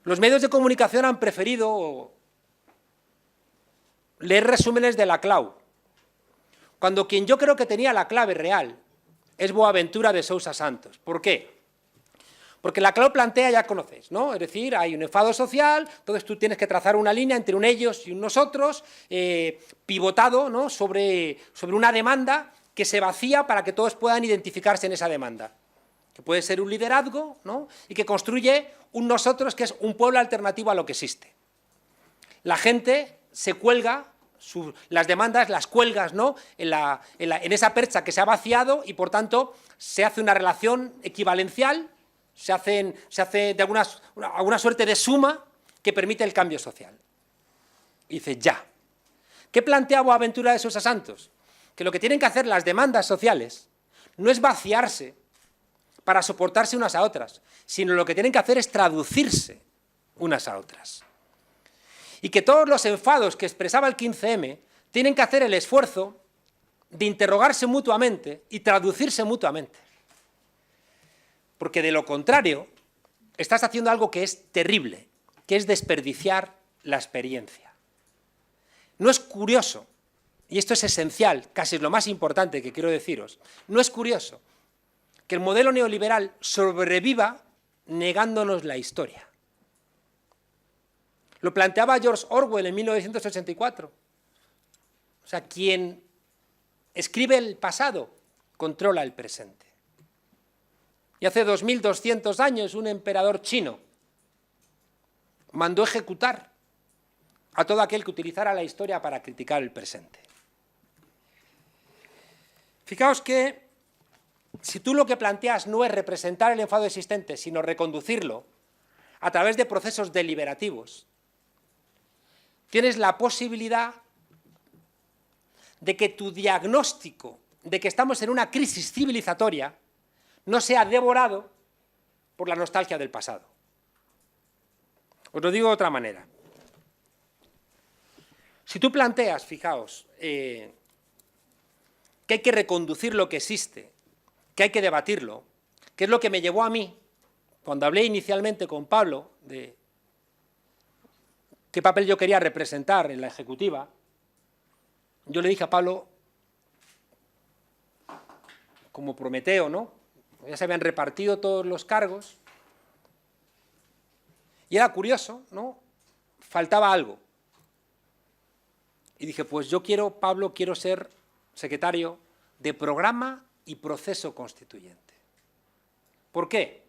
Los medios de comunicación han preferido leer resúmenes de la Clau, cuando quien yo creo que tenía la clave real es Boaventura de Sousa Santos. ¿Por qué? Porque la Clau plantea, ya conocéis, ¿no? Es decir, hay un enfado social, entonces tú tienes que trazar una línea entre un ellos y un nosotros, pivotado, ¿no?, sobre una demanda que se vacía para que todos puedan identificarse en esa demanda, que puede ser un liderazgo, ¿no?, y que construye un nosotros que es un pueblo alternativo a lo que existe. La gente se cuelga, las demandas las cuelgas, ¿no?, en esa percha que se ha vaciado y, por tanto, se hace una relación equivalencial, se hace de alguna suerte de suma que permite el cambio social. Y dice, ya. ¿Qué plantea Boaventura de Sousa Santos? Que lo que tienen que hacer las demandas sociales no es vaciarse para soportarse unas a otras, sino lo que tienen que hacer es traducirse unas a otras. Y que todos los enfados que expresaba el 15M tienen que hacer el esfuerzo de interrogarse mutuamente y traducirse mutuamente. Porque de lo contrario, estás haciendo algo que es terrible, que es desperdiciar la experiencia. No es curioso, y esto es esencial, casi es lo más importante que quiero deciros, no es curioso que el modelo neoliberal sobreviva negándonos la historia. Lo planteaba George Orwell en 1984. O sea, quien escribe el pasado controla el presente. Y hace 2200 años un emperador chino mandó ejecutar a todo aquel que utilizara la historia para criticar el presente. Fijaos que si tú lo que planteas no es representar el enfado existente, sino reconducirlo a través de procesos deliberativos, tienes la posibilidad de que tu diagnóstico de que estamos en una crisis civilizatoria no sea devorado por la nostalgia del pasado. Os lo digo de otra manera. Si tú planteas, fijaos, que hay que reconducir lo que existe, que hay que debatirlo, que es lo que me llevó a mí, cuando hablé inicialmente con Pablo de qué papel yo quería representar en la ejecutiva, yo le dije a Pablo, como Prometeo, ¿no?, ya se habían repartido todos los cargos, y era curioso, ¿no?, faltaba algo. Y dije, pues yo quiero, Pablo, quiero ser secretario de Programa y Proceso Constituyente. ¿Por qué?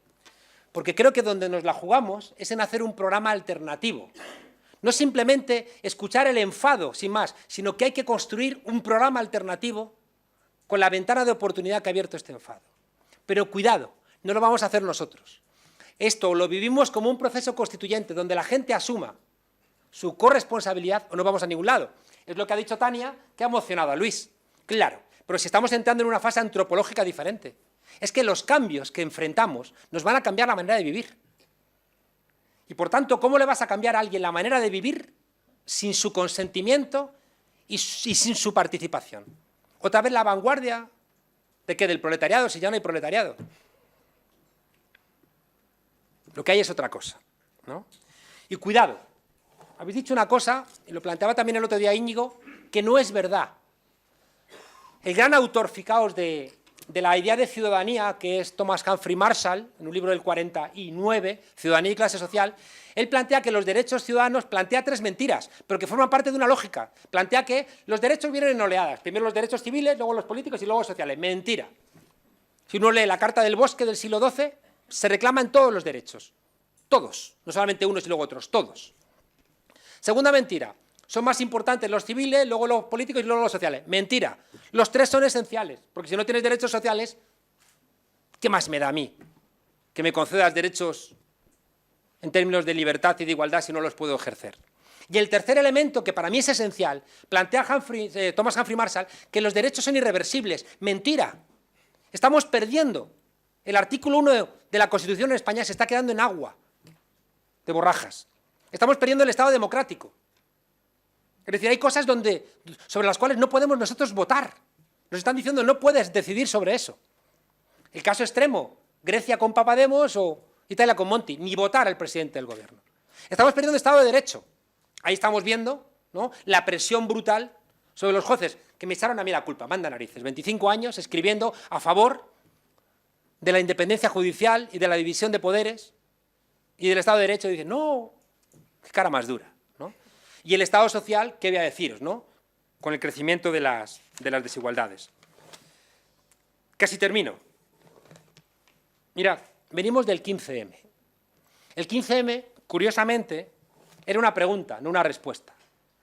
Porque creo que donde nos la jugamos es en hacer un programa alternativo. No simplemente escuchar el enfado, sin más, sino que hay que construir un programa alternativo con la ventana de oportunidad que ha abierto este enfado. Pero cuidado, no lo vamos a hacer nosotros. Esto lo vivimos como un proceso constituyente donde la gente asuma su corresponsabilidad o no vamos a ningún lado. Es lo que ha dicho Tania, que ha emocionado a Luis. Claro, pero si estamos entrando en una fase antropológica diferente. Es que los cambios que enfrentamos nos van a cambiar la manera de vivir. Y por tanto, ¿cómo le vas a cambiar a alguien la manera de vivir sin su consentimiento y sin su participación? Otra vez la vanguardia de que del proletariado, si ya no hay proletariado. Lo que hay es otra cosa, ¿no? Y cuidado, habéis dicho una cosa, y lo planteaba también el otro día Íñigo, que no es verdad. El gran autor, fijaos, de la idea de ciudadanía, que es Thomas Humphrey Marshall, en un libro del 49, Ciudadanía y clase social, él plantea que los derechos ciudadanos, plantea tres mentiras, pero que forman parte de una lógica. Plantea que los derechos vienen en oleadas, primero los derechos civiles, luego los políticos y luego los sociales. Mentira. Si uno lee la Carta del Bosque del siglo XII, se reclaman todos los derechos. Todos, no solamente unos y luego otros, todos. Segunda mentira. Son más importantes los civiles, luego los políticos y luego los sociales. Mentira. Los tres son esenciales, porque si no tienes derechos sociales, ¿qué más me da a mí que me concedas derechos en términos de libertad y de igualdad si no los puedo ejercer? Y el tercer elemento, que para mí es esencial, plantea Thomas Humphrey Marshall, que los derechos son irreversibles. Mentira. Estamos perdiendo. El artículo 1 de la Constitución en España se está quedando en agua de borrajas. Estamos perdiendo el Estado democrático. Es decir, hay cosas sobre las cuales no podemos nosotros votar. Nos están diciendo no puedes decidir sobre eso. El caso extremo, Grecia con Papademos o Italia con Monti, ni votar al presidente del gobierno. Estamos perdiendo el Estado de Derecho. Ahí estamos viendo, ¿no?, la presión brutal sobre los jueces, que me echaron a mí la culpa, manda narices, 25 años escribiendo a favor de la independencia judicial y de la división de poderes y del Estado de Derecho, y dicen, no, qué cara más dura, ¿no? Y el Estado social, ¿qué voy a deciros, no?, con el crecimiento de las desigualdades. Casi termino. Mirad, venimos del 15M. El 15M, curiosamente, era una pregunta, no una respuesta.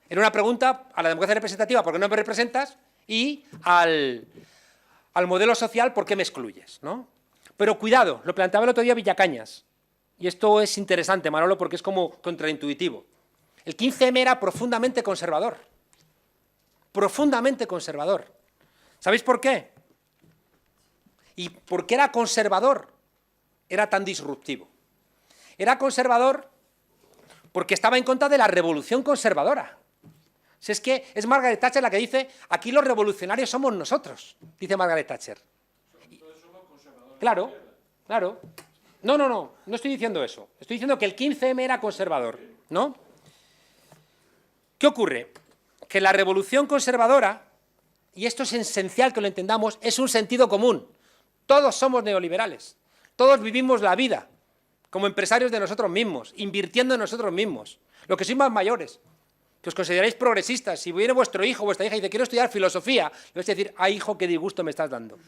Era una pregunta a la democracia representativa, ¿por qué no me representas? Y al modelo social, ¿por qué me excluyes?, ¿no? Pero cuidado, lo planteaba el otro día Villacañas, y esto es interesante, Manolo, porque es como contraintuitivo. El 15M era profundamente conservador. Profundamente conservador. ¿Sabéis por qué? ¿Y por qué era conservador? Era tan disruptivo. Era conservador porque estaba en contra de la revolución conservadora. Si es que es Margaret Thatcher la que dice, aquí los revolucionarios somos nosotros, dice Margaret Thatcher. Claro, claro. No estoy diciendo eso. Estoy diciendo que el 15M era conservador, ¿no? ¿Qué ocurre? Que la revolución conservadora, y esto es esencial que lo entendamos, es un sentido común. Todos somos neoliberales. Todos vivimos la vida como empresarios de nosotros mismos, invirtiendo en nosotros mismos. Los que sois más mayores, que os consideráis progresistas, si viene vuestro hijo o vuestra hija y dice, quiero estudiar filosofía, le vais a decir, ay, hijo, qué disgusto me estás dando.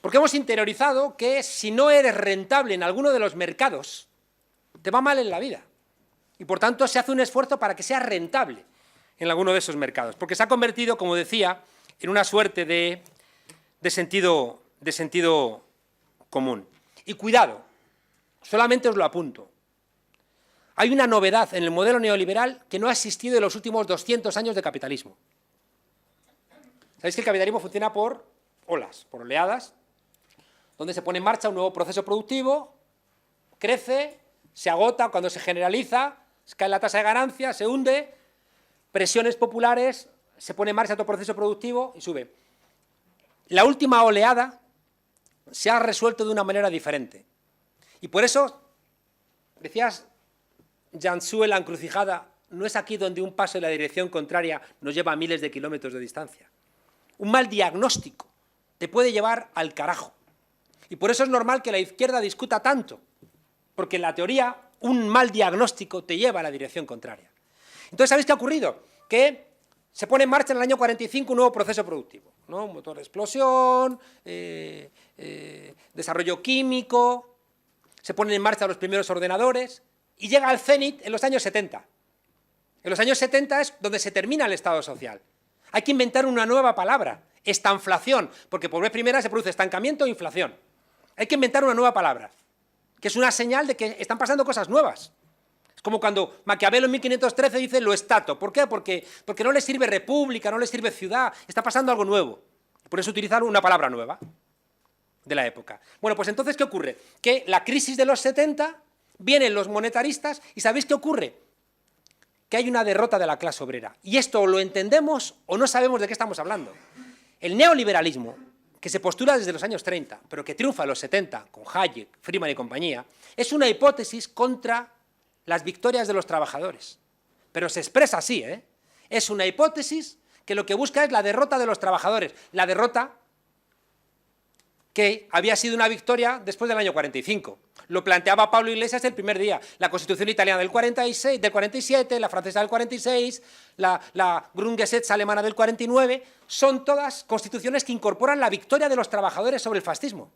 Porque hemos interiorizado que si no eres rentable en alguno de los mercados, te va mal en la vida. Y por tanto se hace un esfuerzo para que sea rentable en alguno de esos mercados. Porque se ha convertido, como decía, en una suerte de sentido común. Y cuidado, solamente os lo apunto. Hay una novedad en el modelo neoliberal que no ha existido en los últimos 200 años de capitalismo. Sabéis que el capitalismo funciona por olas, por oleadas, donde se pone en marcha un nuevo proceso productivo, crece, se agota, cuando se generaliza, cae la tasa de ganancia, se hunde, presiones populares, se pone en marcha otro proceso productivo y sube. La última oleada se ha resuelto de una manera diferente. Y por eso, decías, Jiangsu en la encrucijada, no es aquí donde un paso en la dirección contraria nos lleva a miles de kilómetros de distancia. Un mal diagnóstico te puede llevar al carajo. Y por eso es normal que la izquierda discuta tanto, porque en la teoría un mal diagnóstico te lleva a la dirección contraria. Entonces, ¿sabéis qué ha ocurrido? Que Se pone en marcha en el año 45 un nuevo proceso productivo, ¿no? Un motor de explosión, desarrollo químico, se ponen en marcha los primeros ordenadores y llega al cenit en los años 70. En los años 70 es donde se termina el Estado social. Hay que inventar una nueva palabra, estanflación, porque por vez primera se produce estancamiento e inflación. Hay que inventar una nueva palabra, que es una señal de que están pasando cosas nuevas. Es como cuando Maquiavelo en 1513 dice lo estato. ¿Por qué? Porque no le sirve república, no le sirve ciudad, está pasando algo nuevo. Por eso utilizaron una palabra nueva de la época. Bueno, pues entonces, ¿qué ocurre? Que la crisis de los 70, vienen los monetaristas y ¿sabéis qué ocurre? Que hay una derrota de la clase obrera. Y esto o lo entendemos o no sabemos de qué estamos hablando. El neoliberalismo, que se postula desde los años 30, pero que triunfa en los 70, con Hayek, Friedman y compañía, es una hipótesis contra las victorias de los trabajadores. Pero se expresa así, ¿eh? Es una hipótesis que lo que busca es la derrota de los trabajadores, la derrota que había sido una victoria después del año 45. Lo planteaba Pablo Iglesias el primer día. La Constitución italiana del 46, del 47, la francesa del 46, la Grundgesetz alemana del 49, son todas constituciones que incorporan la victoria de los trabajadores sobre el fascismo.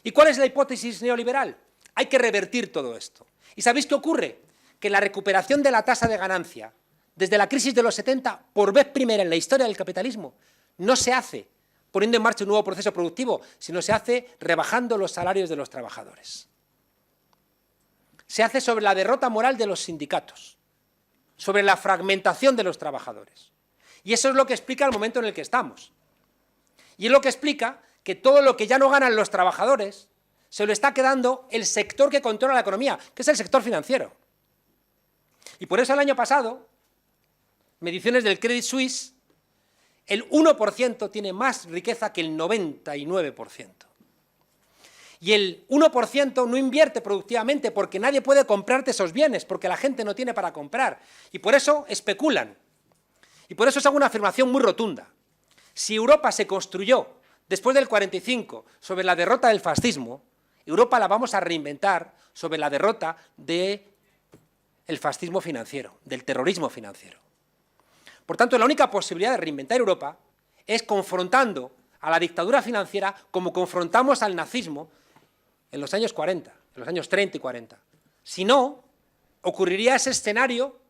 ¿Y cuál es la hipótesis neoliberal? Hay que revertir todo esto. ¿Y sabéis qué ocurre? Que la recuperación de la tasa de ganancia desde la crisis de los 70, por vez primera en la historia del capitalismo, no se hace poniendo en marcha un nuevo proceso productivo, sino se hace rebajando los salarios de los trabajadores. Se hace sobre la derrota moral de los sindicatos, sobre la fragmentación de los trabajadores. Y eso es lo que explica el momento en el que estamos. Y es lo que explica que todo lo que ya no ganan los trabajadores se lo está quedando el sector que controla la economía, que es el sector financiero. Y por eso el año pasado, mediciones del Credit Suisse, el 1% tiene más riqueza que el 99%. Y el 1% no invierte productivamente porque nadie puede comprarte esos bienes, porque la gente no tiene para comprar. Y por eso especulan. Y por eso os hago una afirmación muy rotunda. Si Europa se construyó después del 45 sobre la derrota del fascismo, Europa la vamos a reinventar sobre la derrota del fascismo financiero, del terrorismo financiero. Por tanto, la única posibilidad de reinventar Europa es confrontando a la dictadura financiera como confrontamos al nazismo en los años 40, en los años 30 y 40. Si no, ocurriría ese escenario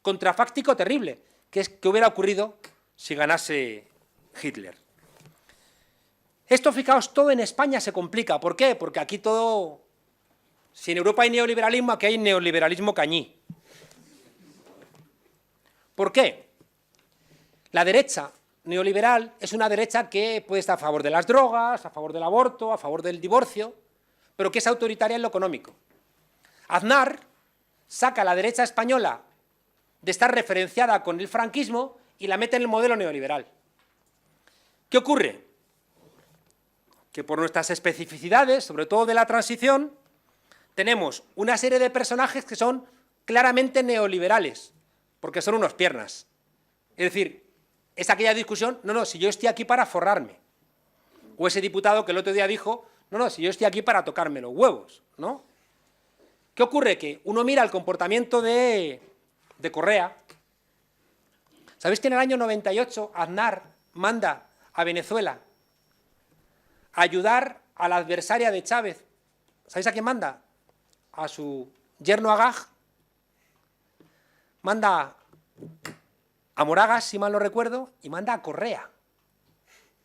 contrafáctico terrible, que es que hubiera ocurrido si ganase Hitler. Esto, fijaos, todo en España se complica. ¿Por qué? Porque aquí todo, si en Europa hay neoliberalismo, aquí hay neoliberalismo cañí. ¿Por qué? La derecha neoliberal es una derecha que puede estar a favor de las drogas, a favor del aborto, a favor del divorcio, pero que es autoritaria en lo económico. Aznar saca a la derecha española de estar referenciada con el franquismo y la mete en el modelo neoliberal. ¿Qué ocurre? Que por nuestras especificidades, sobre todo de la transición, tenemos una serie de personajes que son claramente neoliberales, porque son unos piernas. Es decir, es aquella discusión, no, si yo estoy aquí para forrarme. O ese diputado que el otro día dijo, no, si yo estoy aquí para tocarme los huevos, ¿no? ¿Qué ocurre? Que uno mira el comportamiento de Correa. ¿Sabéis que en el año 98 Aznar manda a Venezuela a ayudar a la adversaria de Chávez? ¿Sabéis a quién manda? A su yerno Agag. Manda a Moragas, si mal no recuerdo, y manda a Correa.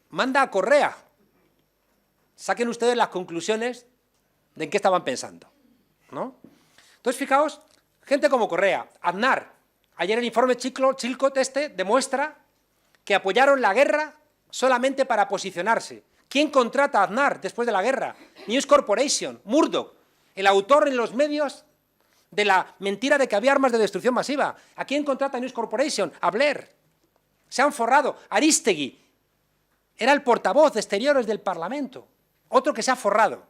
Manda a Correa. Saquen ustedes las conclusiones de en qué estaban pensando, ¿no? Entonces, fijaos, gente como Correa, Aznar. Ayer el informe Chilcot demuestra que apoyaron la guerra solamente para posicionarse. ¿Quién contrata a Aznar después de la guerra? News Corporation, Murdoch, el autor en los medios de la mentira de que había armas de destrucción masiva. ¿A quién contrata News Corporation? A Blair. Se han forrado. Arístegui era el portavoz de Exteriores del Parlamento. Otro que se ha forrado.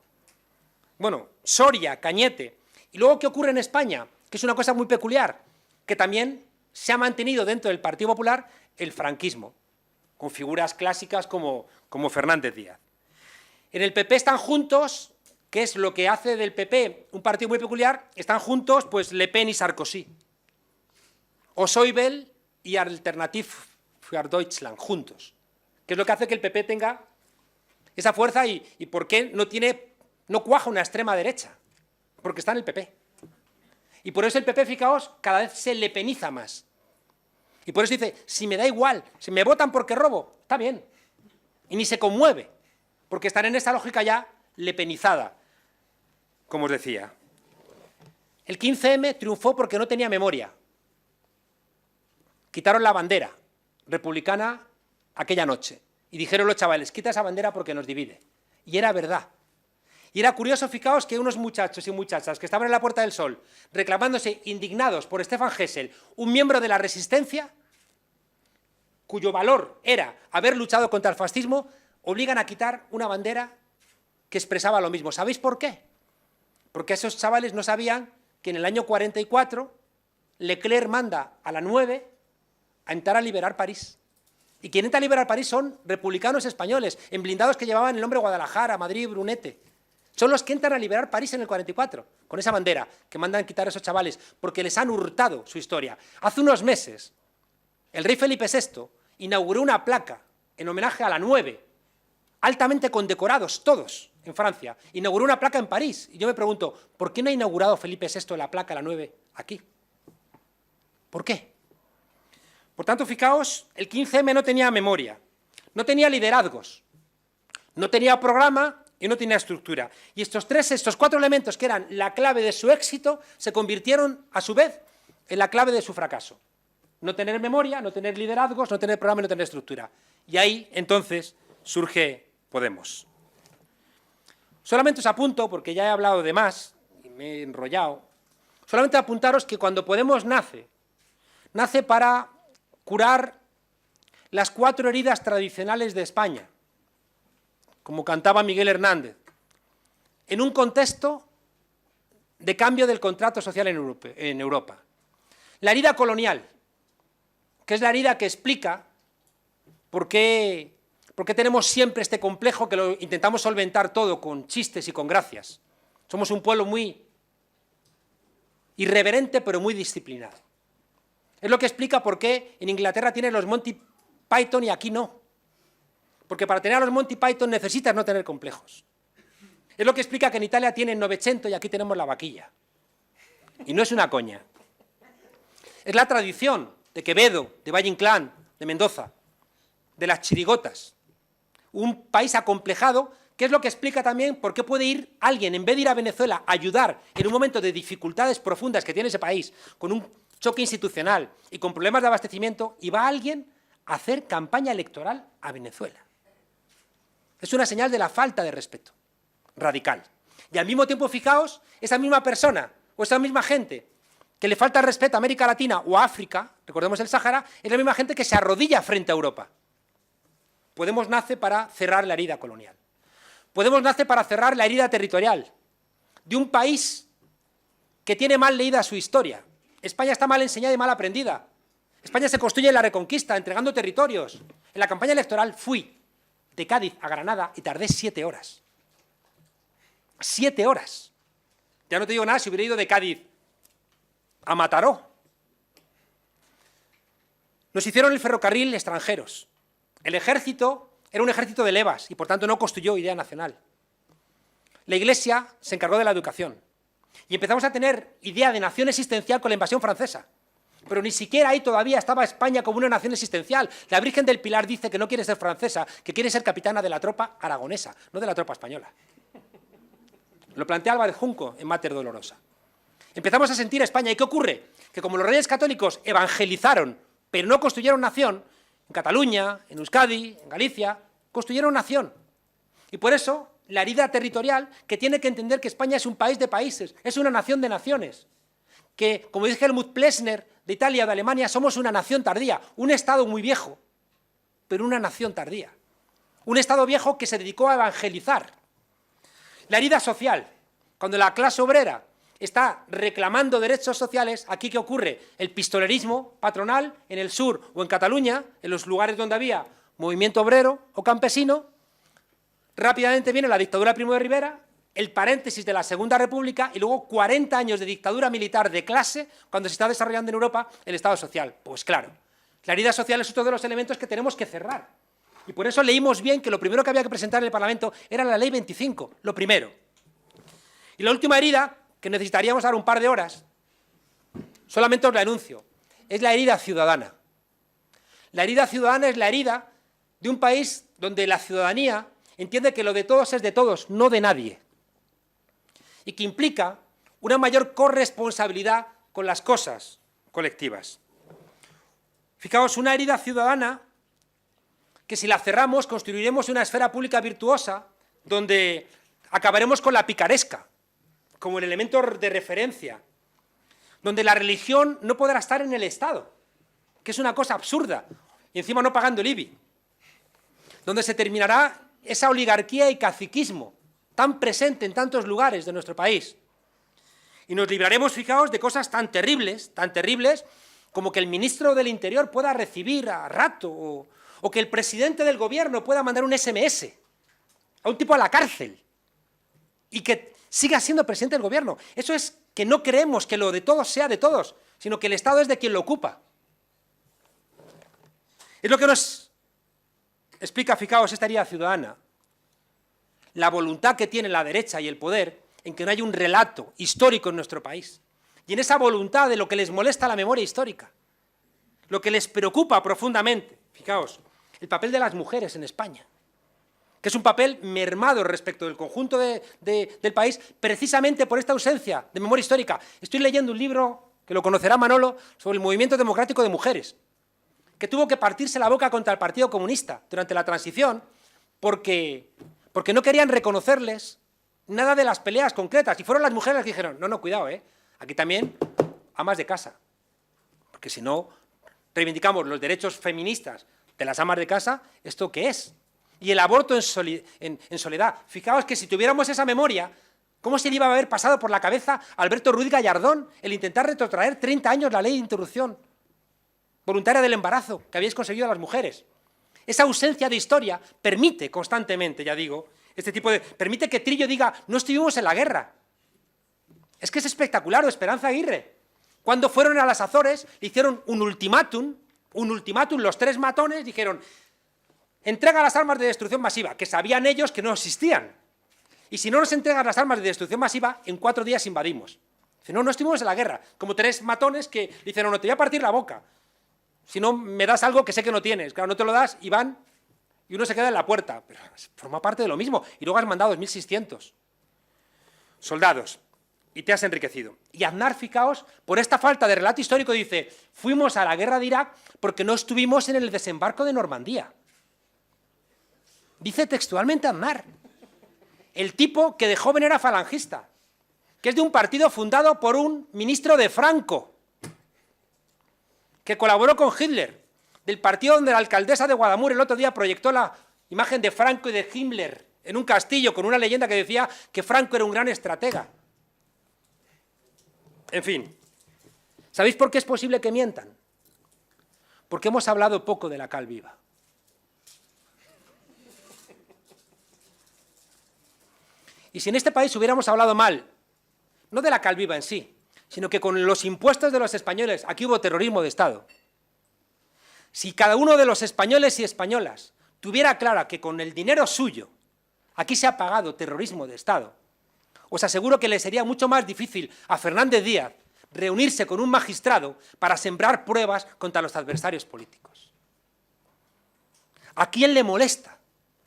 Bueno, Soria, Cañete. Y luego, ¿qué ocurre en España? Que es una cosa muy peculiar, que también se ha mantenido dentro del Partido Popular el franquismo, con figuras clásicas como Fernández Díaz. En el PP están juntos, que es lo que hace del PP un partido muy peculiar, están juntos pues Le Pen y Sarkozy, o Schäuble y Alternative für Deutschland, juntos. Que es lo que hace que el PP tenga esa fuerza y por qué no cuaja una extrema derecha. Porque está en el PP. Y por eso el PP, fijaos, cada vez se lepeniza más. Y por eso dice, si me da igual, si me votan porque robo, está bien. Y ni se conmueve, porque están en esa lógica ya lepenizada, como os decía. El 15M triunfó porque no tenía memoria. Quitaron la bandera republicana aquella noche. Y dijeron los chavales, quita esa bandera porque nos divide. Y era verdad. Y era curioso, fijaos, que unos muchachos y muchachas que estaban en la Puerta del Sol reclamándose indignados por Stefan Hessel, un miembro de la resistencia, cuyo valor era haber luchado contra el fascismo, obligan a quitar una bandera que expresaba lo mismo. ¿Sabéis por qué? Porque esos chavales no sabían que en el año 44 Leclerc manda a la 9 a entrar a liberar París. Y quien entra a liberar París son republicanos españoles, en blindados que llevaban el nombre Guadalajara, Madrid, Brunete. Son los que entran a liberar París en el 44, con esa bandera que mandan quitar a esos chavales, porque les han hurtado su historia. Hace unos meses, el rey Felipe VI inauguró una placa en homenaje a la 9, altamente condecorados todos en Francia. Inauguró una placa en París. Y yo me pregunto, ¿por qué no ha inaugurado Felipe VI la placa, la 9, aquí? ¿Por qué? Por tanto, fijaos, el 15M no tenía memoria, no tenía liderazgos, no tenía programa y no tenía estructura. Y estos cuatro elementos que eran la clave de su éxito se convirtieron, a su vez, en la clave de su fracaso. No tener memoria, no tener liderazgos, no tener programa y no tener estructura. Y ahí, entonces, surge Podemos. Solamente os apunto, porque ya he hablado de más, y me he enrollado, solamente apuntaros que cuando Podemos nace para curar las 4 heridas tradicionales de España, como cantaba Miguel Hernández, en un contexto de cambio del contrato social en Europa. La herida colonial, que es la herida que explica por qué tenemos siempre este complejo que lo intentamos solventar todo con chistes y con gracias. Somos un pueblo muy irreverente, pero muy disciplinado. Es lo que explica por qué en Inglaterra tienen los Monty Python y aquí no. Porque para tener a los Monty Python necesitas no tener complejos. Es lo que explica que en Italia tienen Novecento y aquí tenemos la vaquilla. Y no es una coña. Es la tradición de Quevedo, de Valle Inclán, de Mendoza, de las chirigotas. Un país acomplejado, que es lo que explica también por qué puede ir alguien, en vez de ir a Venezuela, a ayudar en un momento de dificultades profundas que tiene ese país, con un choque institucional y con problemas de abastecimiento, y va alguien a hacer campaña electoral a Venezuela. Es una señal de la falta de respeto radical. Y al mismo tiempo, fijaos, esa misma persona o esa misma gente que le falta respeto a América Latina o a África, recordemos el Sáhara, es la misma gente que se arrodilla frente a Europa. Podemos nace para cerrar la herida colonial. Podemos nace para cerrar la herida territorial de un país que tiene mal leída su historia. España está mal enseñada y mal aprendida. España se construye en la Reconquista, entregando territorios. En la campaña electoral fui de Cádiz a Granada y tardé 7 horas. 7 horas. Ya no te digo nada si hubiera ido de Cádiz a Mataró. Nos hicieron el ferrocarril extranjeros. El ejército era un ejército de levas y por tanto no construyó idea nacional. La Iglesia se encargó de la educación y empezamos a tener idea de nación existencial con la invasión francesa. Pero ni siquiera ahí todavía estaba España como una nación existencial. La Virgen del Pilar dice que no quiere ser francesa, que quiere ser capitana de la tropa aragonesa, no de la tropa española. Lo plantea Álvarez Junco en Mater Dolorosa. Empezamos a sentir a España. ¿Y qué ocurre? Que como los reyes católicos evangelizaron, pero no construyeron nación, en Cataluña, en Euskadi, en Galicia, construyeron nación. Y por eso, la herida territorial, que tiene que entender que España es un país de países, es una nación de naciones. Que, como dice Helmut Plessner, de Italia o de Alemania, somos una nación tardía, un Estado muy viejo, pero una nación tardía. Un Estado viejo que se dedicó a evangelizar. La herida social, cuando la clase obrera está reclamando derechos sociales, aquí ¿qué ocurre? El pistolerismo patronal en el sur o en Cataluña, en los lugares donde había movimiento obrero o campesino, rápidamente viene la dictadura de Primo de Rivera, el paréntesis de la Segunda República y luego 40 años de dictadura militar de clase cuando se está desarrollando en Europa el Estado social. Pues claro, La herida social es otro de los elementos que tenemos que cerrar. Y por eso leímos bien que lo primero que había que presentar en el Parlamento era la Ley 25, lo primero. Y la última herida, que necesitaríamos dar un par de horas, solamente os la anuncio, es la herida ciudadana. La herida ciudadana es la herida de un país donde la ciudadanía entiende que lo de todos es de todos, no de nadie. Y que implica una mayor corresponsabilidad con las cosas colectivas. Fijaos, una herida ciudadana que si la cerramos construiremos una esfera pública virtuosa donde acabaremos con la picaresca como el elemento de referencia, donde la religión no podrá estar en el Estado, que es una cosa absurda, y encima no pagando el IBI, donde se terminará esa oligarquía y caciquismo tan presente en tantos lugares de nuestro país. Y nos libraremos, fijaos, de cosas tan terribles como que el ministro del Interior pueda recibir a rato, o que el presidente del gobierno pueda mandar un SMS a un tipo a la cárcel y que siga siendo presidente del gobierno. Eso es que no creemos que lo de todos sea de todos, sino que el Estado es de quien lo ocupa. Es lo que nos explica, fijaos, esta herida ciudadana, la voluntad que tiene la derecha y el poder en que no haya un relato histórico en nuestro país. Y en esa voluntad de lo que les molesta la memoria histórica, lo que les preocupa profundamente, fijaos, el papel de las mujeres en España, que es un papel mermado respecto del conjunto del país, precisamente por esta ausencia de memoria histórica. Estoy leyendo un libro, que lo conocerá Manolo, sobre el movimiento democrático de mujeres, que tuvo que partirse la boca contra el Partido Comunista durante la transición, porque no querían reconocerles nada de las peleas concretas. Y fueron las mujeres las que dijeron, no, cuidado, aquí también amas de casa, porque si no reivindicamos los derechos feministas de las amas de casa, ¿esto qué es? Y el aborto en soledad. Fijaos que si tuviéramos esa memoria, ¿cómo se le iba a haber pasado por la cabeza a Alberto Ruiz Gallardón el intentar retrotraer 30 años la ley de interrupción voluntaria del embarazo que habéis conseguido a las mujeres? Esa ausencia de historia permite constantemente, ya digo, permite que Trillo diga, no estuvimos en la guerra. Es que es espectacular, o Esperanza Aguirre. Cuando fueron a las Azores, le hicieron un ultimátum, los tres matones dijeron, entrega las armas de destrucción masiva, que sabían ellos que no existían. Y si no nos entregas las armas de destrucción masiva, en 4 días invadimos. Dice, no estuvimos en la guerra. Como 3 matones que dicen, no, te voy a partir la boca. Si no me das algo que sé que no tienes. Claro, no te lo das y van, y uno se queda en la puerta. Pero forma parte de lo mismo. Y luego has mandado 2.600 soldados. Y te has enriquecido. Y Aznar, fijaos, por esta falta de relato histórico dice, fuimos a la guerra de Irak porque no estuvimos en el desembarco de Normandía. Dice textualmente Aznar, el tipo que de joven era falangista, que es de un partido fundado por un ministro de Franco, que colaboró con Hitler, del partido donde la alcaldesa de Guadamur el otro día proyectó la imagen de Franco y de Himmler en un castillo con una leyenda que decía que Franco era un gran estratega. En fin, ¿sabéis por qué es posible que mientan? Porque hemos hablado poco de la cal viva. Y si en este país hubiéramos hablado mal, no de la cal viva en sí, sino que con los impuestos de los españoles, aquí hubo terrorismo de Estado. Si cada uno de los españoles y españolas tuviera clara que con el dinero suyo aquí se ha pagado terrorismo de Estado, os aseguro que le sería mucho más difícil a Fernández Díaz reunirse con un magistrado para sembrar pruebas contra los adversarios políticos. ¿A quién le molesta?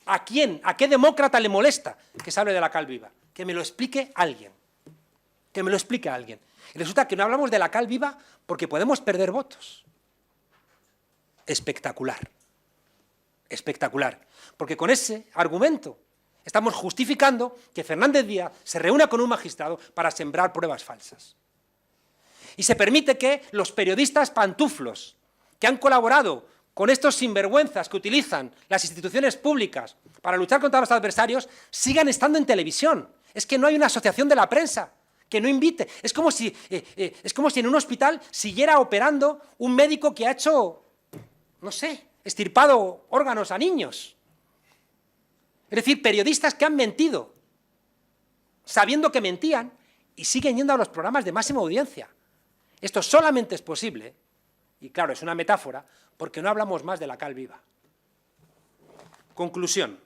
¿A quién? ¿A qué demócrata le molesta que se hable de la cal viva? Que me lo explique alguien. Que me lo explique alguien. Y resulta que no hablamos de la cal viva porque podemos perder votos. Espectacular. Espectacular. Porque con ese argumento estamos justificando que Fernández Díaz se reúna con un magistrado para sembrar pruebas falsas. Y se permite que los periodistas pantuflos que han colaborado con estos sinvergüenzas que utilizan las instituciones públicas para luchar contra los adversarios sigan estando en televisión. Es que no hay una asociación de la prensa que no invite. Es como si en un hospital siguiera operando un médico que ha hecho, no sé, extirpado órganos a niños. Es decir, periodistas que han mentido, sabiendo que mentían, y siguen yendo a los programas de máxima audiencia. Esto solamente es posible, Y claro, es una metáfora porque no hablamos más de la cal viva. Conclusión.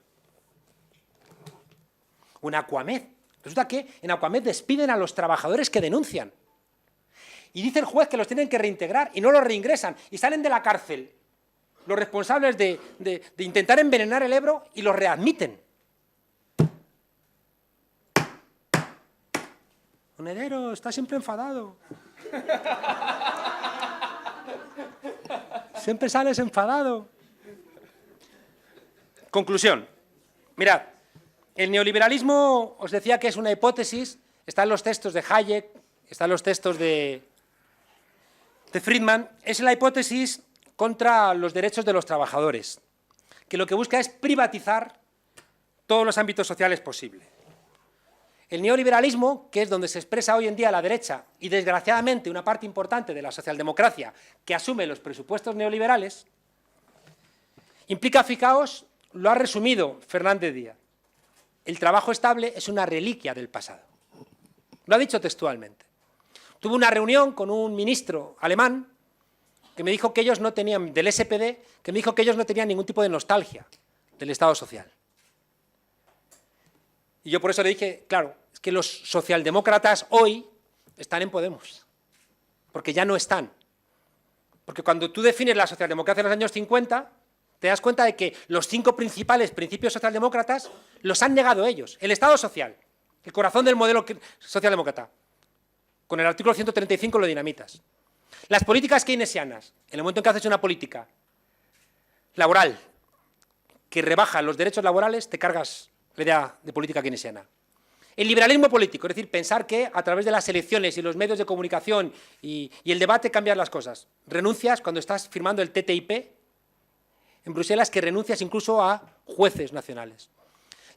Una Acuamed. Resulta que en Acuamed despiden a los trabajadores que denuncian. Y dice el juez que los tienen que reintegrar y no los reingresan. Y salen de la cárcel los responsables de intentar envenenar el Ebro y los readmiten. Monedero, está siempre enfadado. Siempre sales enfadado. Conclusión. Mirad, el neoliberalismo, os decía que es una hipótesis, está en los textos de Hayek, está en los textos de Friedman, es la hipótesis contra los derechos de los trabajadores, que lo que busca es privatizar todos los ámbitos sociales posibles. El neoliberalismo, que es donde se expresa hoy en día la derecha y desgraciadamente una parte importante de la socialdemocracia que asume los presupuestos neoliberales, implica, fijaos, lo ha resumido Fernández Díaz, el trabajo estable es una reliquia del pasado. Lo ha dicho textualmente. Tuve una reunión con un ministro alemán que me dijo que ellos no tenían, del SPD, que me dijo que ellos no tenían ningún tipo de nostalgia del Estado social. Y yo por eso le dije, claro, es que los socialdemócratas hoy están en Podemos, porque ya no están. Porque cuando tú defines la socialdemocracia en los años 50, te das cuenta de que los 5 principales principios socialdemócratas los han negado ellos. El Estado social, el corazón del modelo socialdemócrata. Con el artículo 135 lo dinamitas. Las políticas keynesianas, en el momento en que haces una política laboral que rebaja los derechos laborales, te cargas la idea de política keynesiana. El liberalismo político, es decir, pensar que a través de las elecciones y los medios de comunicación y el debate cambian las cosas. Renuncias cuando estás firmando el TTIP en Bruselas, que renuncias incluso a jueces nacionales.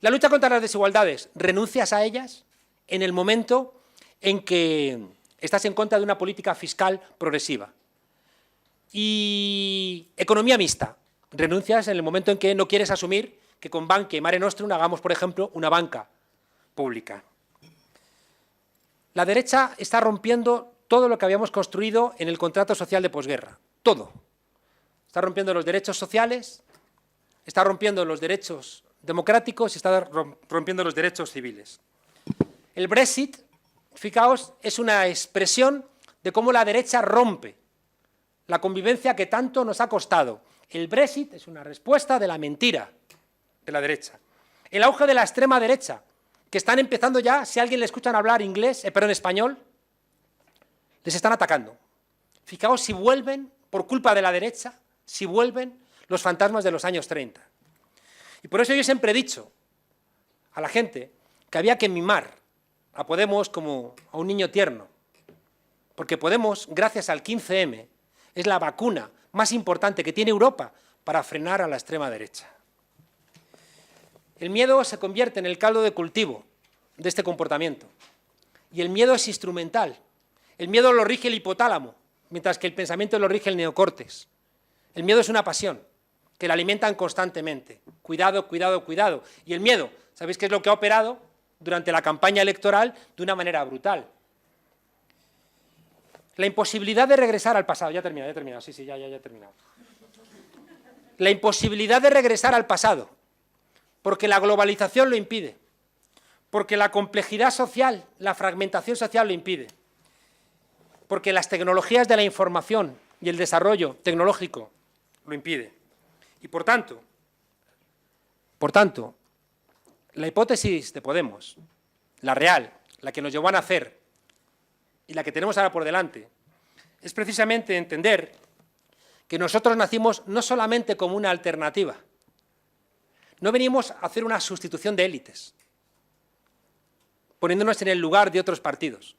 La lucha contra las desigualdades, renuncias a ellas en el momento en que estás en contra de una política fiscal progresiva. Y economía mixta, renuncias en el momento en que no quieres asumir que con Bankia y Mare Nostrum hagamos, por ejemplo, una banca pública. La derecha está rompiendo todo lo que habíamos construido en el contrato social de posguerra, todo. Está rompiendo los derechos sociales, está rompiendo los derechos democráticos y está rompiendo los derechos civiles. El Brexit, fijaos, es una expresión de cómo la derecha rompe la convivencia que tanto nos ha costado. El Brexit es una respuesta de la mentira de la derecha. El auge de la extrema derecha, que están empezando ya, si a alguien le escuchan hablar inglés, perdón, español, les están atacando. Fijaos si vuelven, por culpa de la derecha, si vuelven los fantasmas de los años 30. Y por eso yo siempre he dicho a la gente que había que mimar a Podemos como a un niño tierno, porque Podemos, gracias al 15M, es la vacuna más importante que tiene Europa para frenar a la extrema derecha. El miedo se convierte en el caldo de cultivo de este comportamiento. Y el miedo es instrumental. El miedo lo rige el hipotálamo, mientras que el pensamiento lo rige el neocórtex. El miedo es una pasión, que la alimentan constantemente. Cuidado, cuidado, cuidado. Y el miedo, ¿sabéis qué es lo que ha operado durante la campaña electoral de una manera brutal? La imposibilidad de regresar al pasado. Ya he terminado. Sí, ya he terminado. La imposibilidad de regresar al pasado, porque la globalización lo impide, porque la complejidad social, la fragmentación social lo impide, porque las tecnologías de la información y el desarrollo tecnológico lo impide. Y por tanto, la hipótesis de Podemos, la real, la que nos llevó a nacer y la que tenemos ahora por delante, es precisamente entender que nosotros nacimos no solamente como una alternativa, no venimos a hacer una sustitución de élites, poniéndonos en el lugar de otros partidos,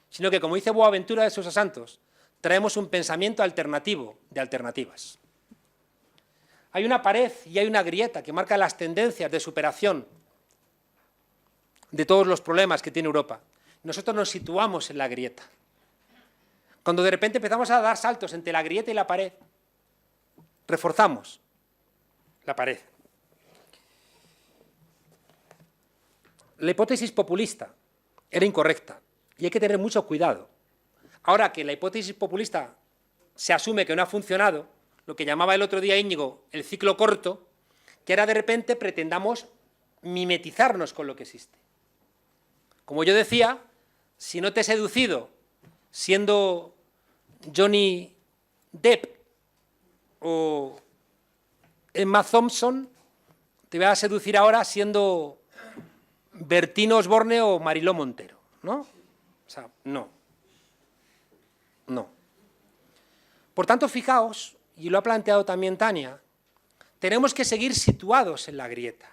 sino que, como dice Boaventura de Sousa Santos, traemos un pensamiento alternativo de alternativas. Hay una pared y hay una grieta que marca las tendencias de superación de todos los problemas que tiene Europa. Nosotros nos situamos en la grieta. Cuando de repente empezamos a dar saltos entre la grieta y la pared, reforzamos la pared. La hipótesis populista era incorrecta y hay que tener mucho cuidado. Ahora que la hipótesis populista se asume que no ha funcionado, lo que llamaba el otro día Íñigo el ciclo corto, que ahora de repente pretendamos mimetizarnos con lo que existe. Como yo decía, si no te he seducido siendo Johnny Depp o Emma Thompson, te voy a seducir ahora siendo Bertín Osborne o Mariló Montero, ¿no? O sea, no. No. Por tanto, fijaos, y lo ha planteado también Tania, tenemos que seguir situados en la grieta.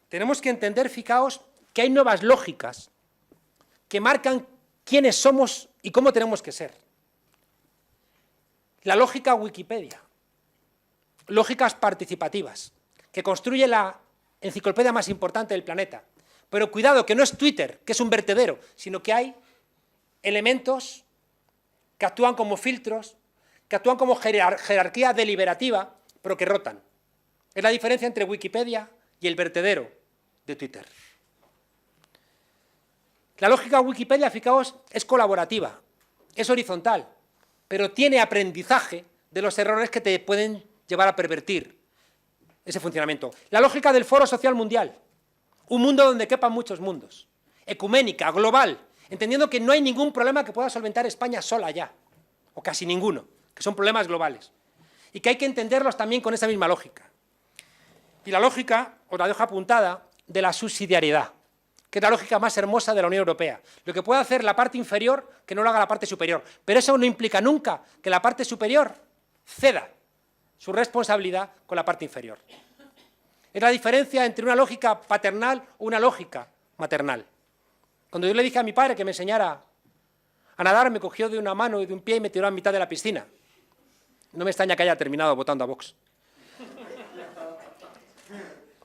Tenemos que entender, fijaos, que hay nuevas lógicas que marcan quiénes somos y cómo tenemos que ser. La lógica Wikipedia, lógicas participativas, que construye la enciclopedia más importante del planeta. Pero cuidado, que no es Twitter, que es un vertedero, sino que hay elementos que actúan como filtros, que actúan como jerarquía deliberativa, pero que rotan. Es la diferencia entre Wikipedia y el vertedero de Twitter. La lógica Wikipedia, fijaos, es colaborativa, es horizontal, pero tiene aprendizaje de los errores que te pueden llevar a pervertir ese funcionamiento. La lógica del Foro Social Mundial, un mundo donde quepan muchos mundos, ecuménica, global, entendiendo que no hay ningún problema que pueda solventar España sola ya, o casi ninguno, que son problemas globales, y que hay que entenderlos también con esa misma lógica. Y la lógica, os la dejo apuntada, de la subsidiariedad, que es la lógica más hermosa de la Unión Europea. Lo que puede hacer la parte inferior, que no lo haga la parte superior, pero eso no implica nunca que la parte superior ceda su responsabilidad con la parte inferior. Es la diferencia entre una lógica paternal o una lógica maternal. Cuando yo le dije a mi padre que me enseñara a nadar, me cogió de una mano y de un pie y me tiró a mitad de la piscina. No me extraña que haya terminado votando a Vox.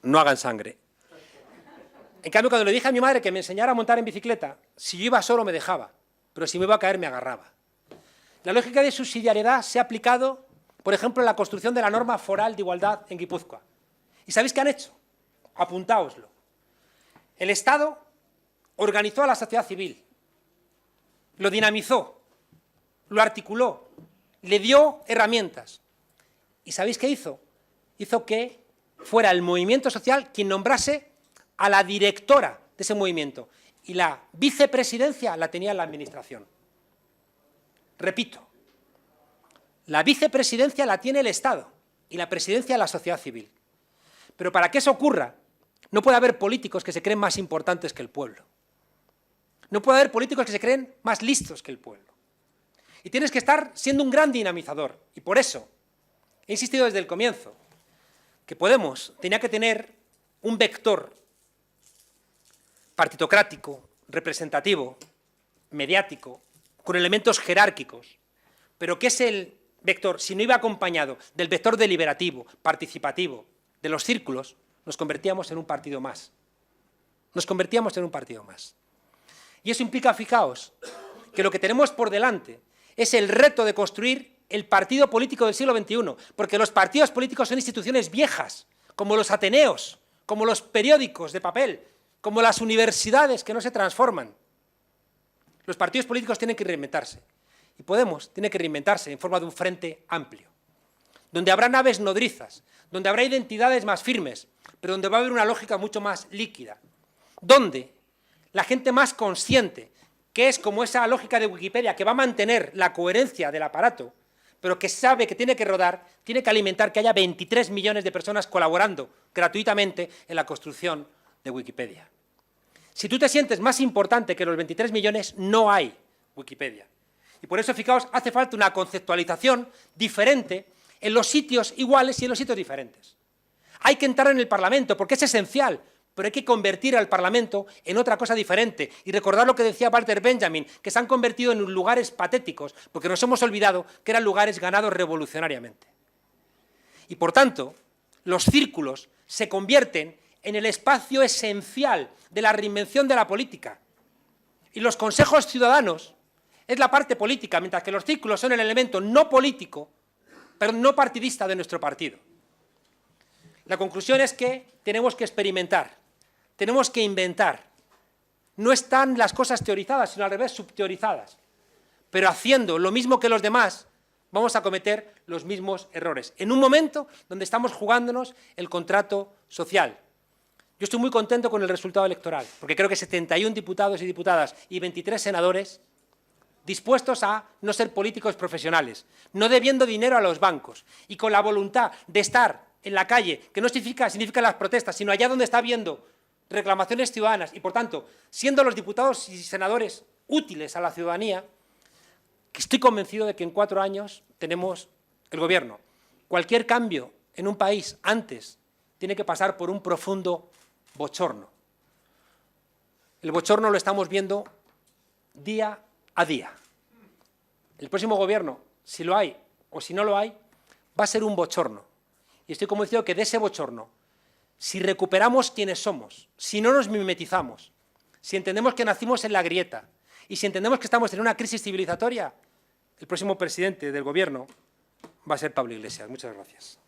No hagan sangre. En cambio, cuando le dije a mi madre que me enseñara a montar en bicicleta, si yo iba solo me dejaba, pero si me iba a caer me agarraba. La lógica de subsidiariedad se ha aplicado, por ejemplo, en la construcción de la norma foral de igualdad en Guipúzcoa. ¿Y sabéis qué han hecho? Apuntáoslo. El Estado organizó a la sociedad civil, lo dinamizó, lo articuló, le dio herramientas. ¿Y sabéis qué hizo? Hizo que fuera el movimiento social quien nombrase a la directora de ese movimiento. Y la vicepresidencia la tenía la administración. Repito, la vicepresidencia la tiene el Estado y la presidencia la sociedad civil. Pero para que eso ocurra, no puede haber políticos que se creen más importantes que el pueblo. No puede haber políticos que se creen más listos que el pueblo. Y tienes que estar siendo un gran dinamizador. Y por eso he insistido desde el comienzo que Podemos tenía que tener un vector partitocrático, representativo, mediático, con elementos jerárquicos, pero que es el vector, si no iba acompañado del vector deliberativo, participativo, de los círculos, nos convertíamos en un partido más. Nos convertíamos en un partido más. Y eso implica, fijaos, que lo que tenemos por delante es el reto de construir el partido político del siglo XXI, porque los partidos políticos son instituciones viejas, como los ateneos, como los periódicos de papel, como las universidades que no se transforman. Los partidos políticos tienen que reinventarse, y Podemos tiene que reinventarse en forma de un frente amplio, donde habrá naves nodrizas, donde habrá identidades más firmes, pero donde va a haber una lógica mucho más líquida, donde la gente más consciente, que es como esa lógica de Wikipedia, que va a mantener la coherencia del aparato, pero que sabe que tiene que rodar, tiene que alimentar que haya 23 millones de personas colaborando gratuitamente en la construcción de Wikipedia. Si tú te sientes más importante que los 23 millones, no hay Wikipedia. Y por eso, fijaos, hace falta una conceptualización diferente en los sitios iguales y en los sitios diferentes. Hay que entrar en el Parlamento porque es esencial, pero hay que convertir al Parlamento en otra cosa diferente. Y recordar lo que decía Walter Benjamin, que se han convertido en lugares patéticos, porque nos hemos olvidado que eran lugares ganados revolucionariamente. Y por tanto, los círculos se convierten en el espacio esencial de la reinvención de la política. Y los consejos ciudadanos es la parte política, mientras que los círculos son el elemento no político, pero no partidista de nuestro partido. La conclusión es que tenemos que experimentar, tenemos que inventar. No están las cosas teorizadas, sino al revés, subteorizadas. Pero haciendo lo mismo que los demás, vamos a cometer los mismos errores, en un momento donde estamos jugándonos el contrato social. Yo estoy muy contento con el resultado electoral, porque creo que 71 diputados y diputadas y 23 senadores dispuestos a no ser políticos profesionales, no debiendo dinero a los bancos y con la voluntad de estar en la calle, que no significa las protestas, sino allá donde está habiendo reclamaciones ciudadanas y, por tanto, siendo los diputados y senadores útiles a la ciudadanía, que estoy convencido de que en 4 años tenemos el gobierno. Cualquier cambio en un país antes tiene que pasar por un profundo bochorno. El bochorno lo estamos viendo día a día. El próximo gobierno, si lo hay o si no lo hay, va a ser un bochorno. Y estoy convencido que de ese bochorno, si recuperamos quiénes somos, si no nos mimetizamos, si entendemos que nacimos en la grieta y si entendemos que estamos en una crisis civilizatoria, el próximo presidente del gobierno va a ser Pablo Iglesias. Muchas gracias.